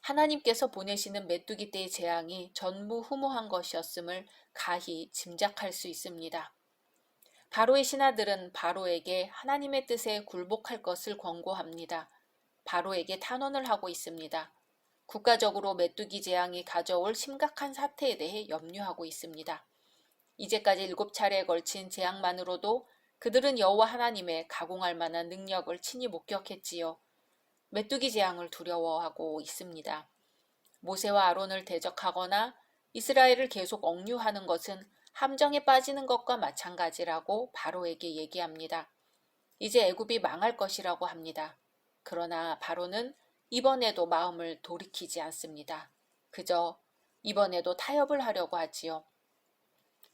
Speaker 1: 하나님께서 보내시는 메뚜기 떼의 재앙이 전무후무한 것이었음을 가히 짐작할 수 있습니다. 바로의 신하들은 바로에게 하나님의 뜻에 굴복할 것을 권고합니다. 바로에게 탄원을 하고 있습니다. 국가적으로 메뚜기 재앙이 가져올 심각한 사태에 대해 염려하고 있습니다. 이제까지 7차례에 걸친 재앙만으로도 그들은 여호와 하나님의 가공할 만한 능력을 친히 목격했지요. 메뚜기 재앙을 두려워하고 있습니다. 모세와 아론을 대적하거나 이스라엘을 계속 억류하는 것은 함정에 빠지는 것과 마찬가지라고 바로에게 얘기합니다. 이제 애굽이 망할 것이라고 합니다. 그러나 바로는 이번에도 마음을 돌이키지 않습니다. 그저 이번에도 타협을 하려고 하지요.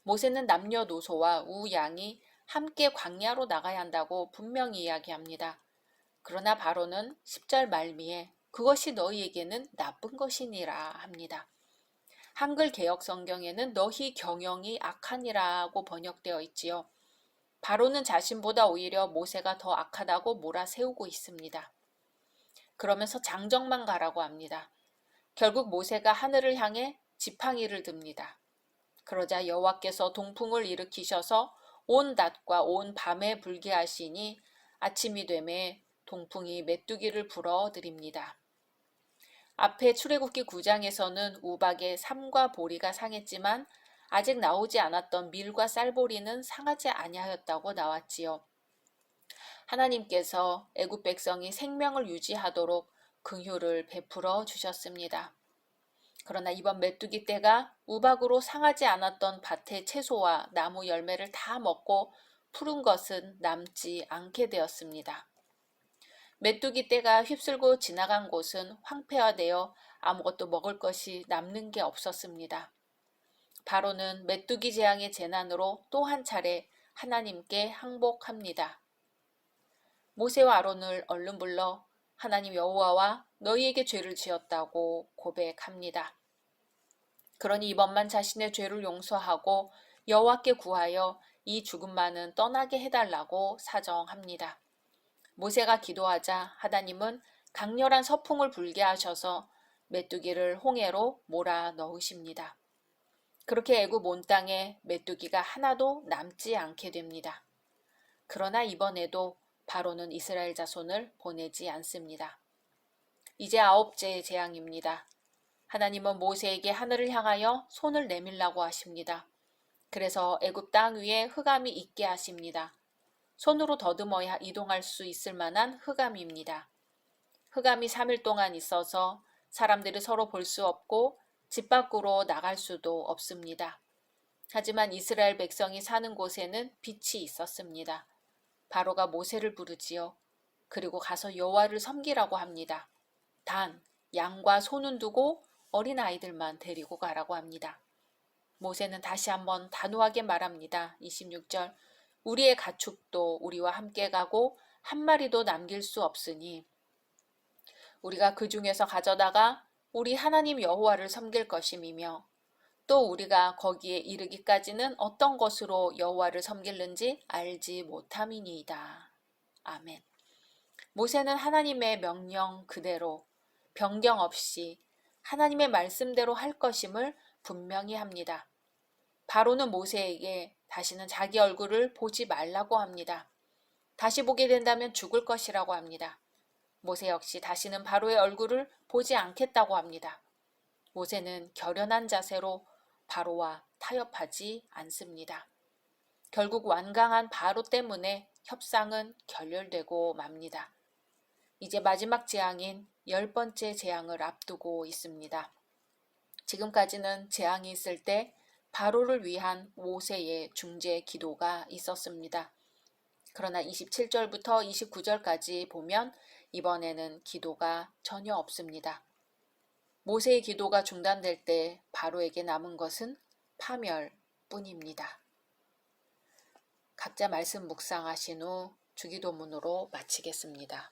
Speaker 1: 모세는 남녀노소와 우양이 함께 광야로 나가야 한다고 분명히 이야기합니다. 그러나 바로는 10절 말미에 그것이 너희에게는 나쁜 것이니라 합니다. 한글 개역 성경에는 너희 경영이 악하니라고 번역되어 있지요. 바로는 자신보다 오히려 모세가 더 악하다고 몰아세우고 있습니다. 그러면서 장정만 가라고 합니다. 결국 모세가 하늘을 향해 지팡이를 듭니다. 그러자 여호와께서 동풍을 일으키셔서 온 낮과 온 밤에 불게 하시니 아침이 되매 동풍이 메뚜기를 불어들입니다. 앞에 출애굽기 9장에서는 우박에 삼과 보리가 상했지만 아직 나오지 않았던 밀과 쌀보리는 상하지 아니하였다고 나왔지요. 하나님께서 애굽 백성이 생명을 유지하도록 긍휼을 베풀어 주셨습니다. 그러나 이번 메뚜기 떼가 우박으로 상하지 않았던 밭의 채소와 나무 열매를 다 먹고 푸른 것은 남지 않게 되었습니다. 메뚜기 떼가 휩쓸고 지나간 곳은 황폐화되어 아무것도 먹을 것이 남는 게 없었습니다. 바로는 메뚜기 재앙의 재난으로 또 한 차례 하나님께 항복합니다. 모세와 아론을 얼른 불러 하나님 여호와와 너희에게 죄를 지었다고 고백합니다. 그러니 이번만 자신의 죄를 용서하고 여호와께 구하여 이 죽음만은 떠나게 해달라고 사정합니다. 모세가 기도하자 하나님은 강렬한 서풍을 불게 하셔서 메뚜기를 홍해로 몰아 넣으십니다. 그렇게 애굽 온 땅에 메뚜기가 하나도 남지 않게 됩니다. 그러나 이번에도 바로는 이스라엘 자손을 보내지 않습니다. 이제 9째 재앙입니다. 하나님은 모세에게 하늘을 향하여 손을 내밀라고 하십니다. 그래서 애굽 땅 위에 흑암이 있게 하십니다. 손으로 더듬어야 이동할 수 있을 만한 흑암입니다. 흑암이 3일 동안 있어서 사람들이 서로 볼 수 없고 집 밖으로 나갈 수도 없습니다. 하지만 이스라엘 백성이 사는 곳에는 빛이 있었습니다. 바로가 모세를 부르지요. 그리고 가서 여호와를 섬기라고 합니다. 단 양과 소는 두고 어린 아이들만 데리고 가라고 합니다. 모세는 다시 한번 단호하게 말합니다. 26절 우리의 가축도 우리와 함께 가고 한 마리도 남길 수 없으니 우리가 그 중에서 가져다가 우리 하나님 여호와를 섬길 것임이며 또 우리가 거기에 이르기까지는 어떤 것으로 여호와를 섬길는지 알지 못함이니이다. 아멘. 모세는 하나님의 명령 그대로 변경 없이 하나님의 말씀대로 할 것임을 분명히 합니다. 바로는 모세에게 다시는 자기 얼굴을 보지 말라고 합니다. 다시 보게 된다면 죽을 것이라고 합니다. 모세 역시 다시는 바로의 얼굴을 보지 않겠다고 합니다. 모세는 결연한 자세로 바로와 타협하지 않습니다. 결국 완강한 바로 때문에 협상은 결렬되고 맙니다. 이제 마지막 재앙인 10번째 재앙을 앞두고 있습니다. 지금까지는 재앙이 있을 때 바로를 위한 모세의 중재 기도가 있었습니다. 그러나 27절부터 29절까지 보면 이번에는 기도가 전혀 없습니다. 모세의 기도가 중단될 때 바로에게 남은 것은 파멸뿐입니다. 각자 말씀 묵상하신 후 주기도문으로 마치겠습니다.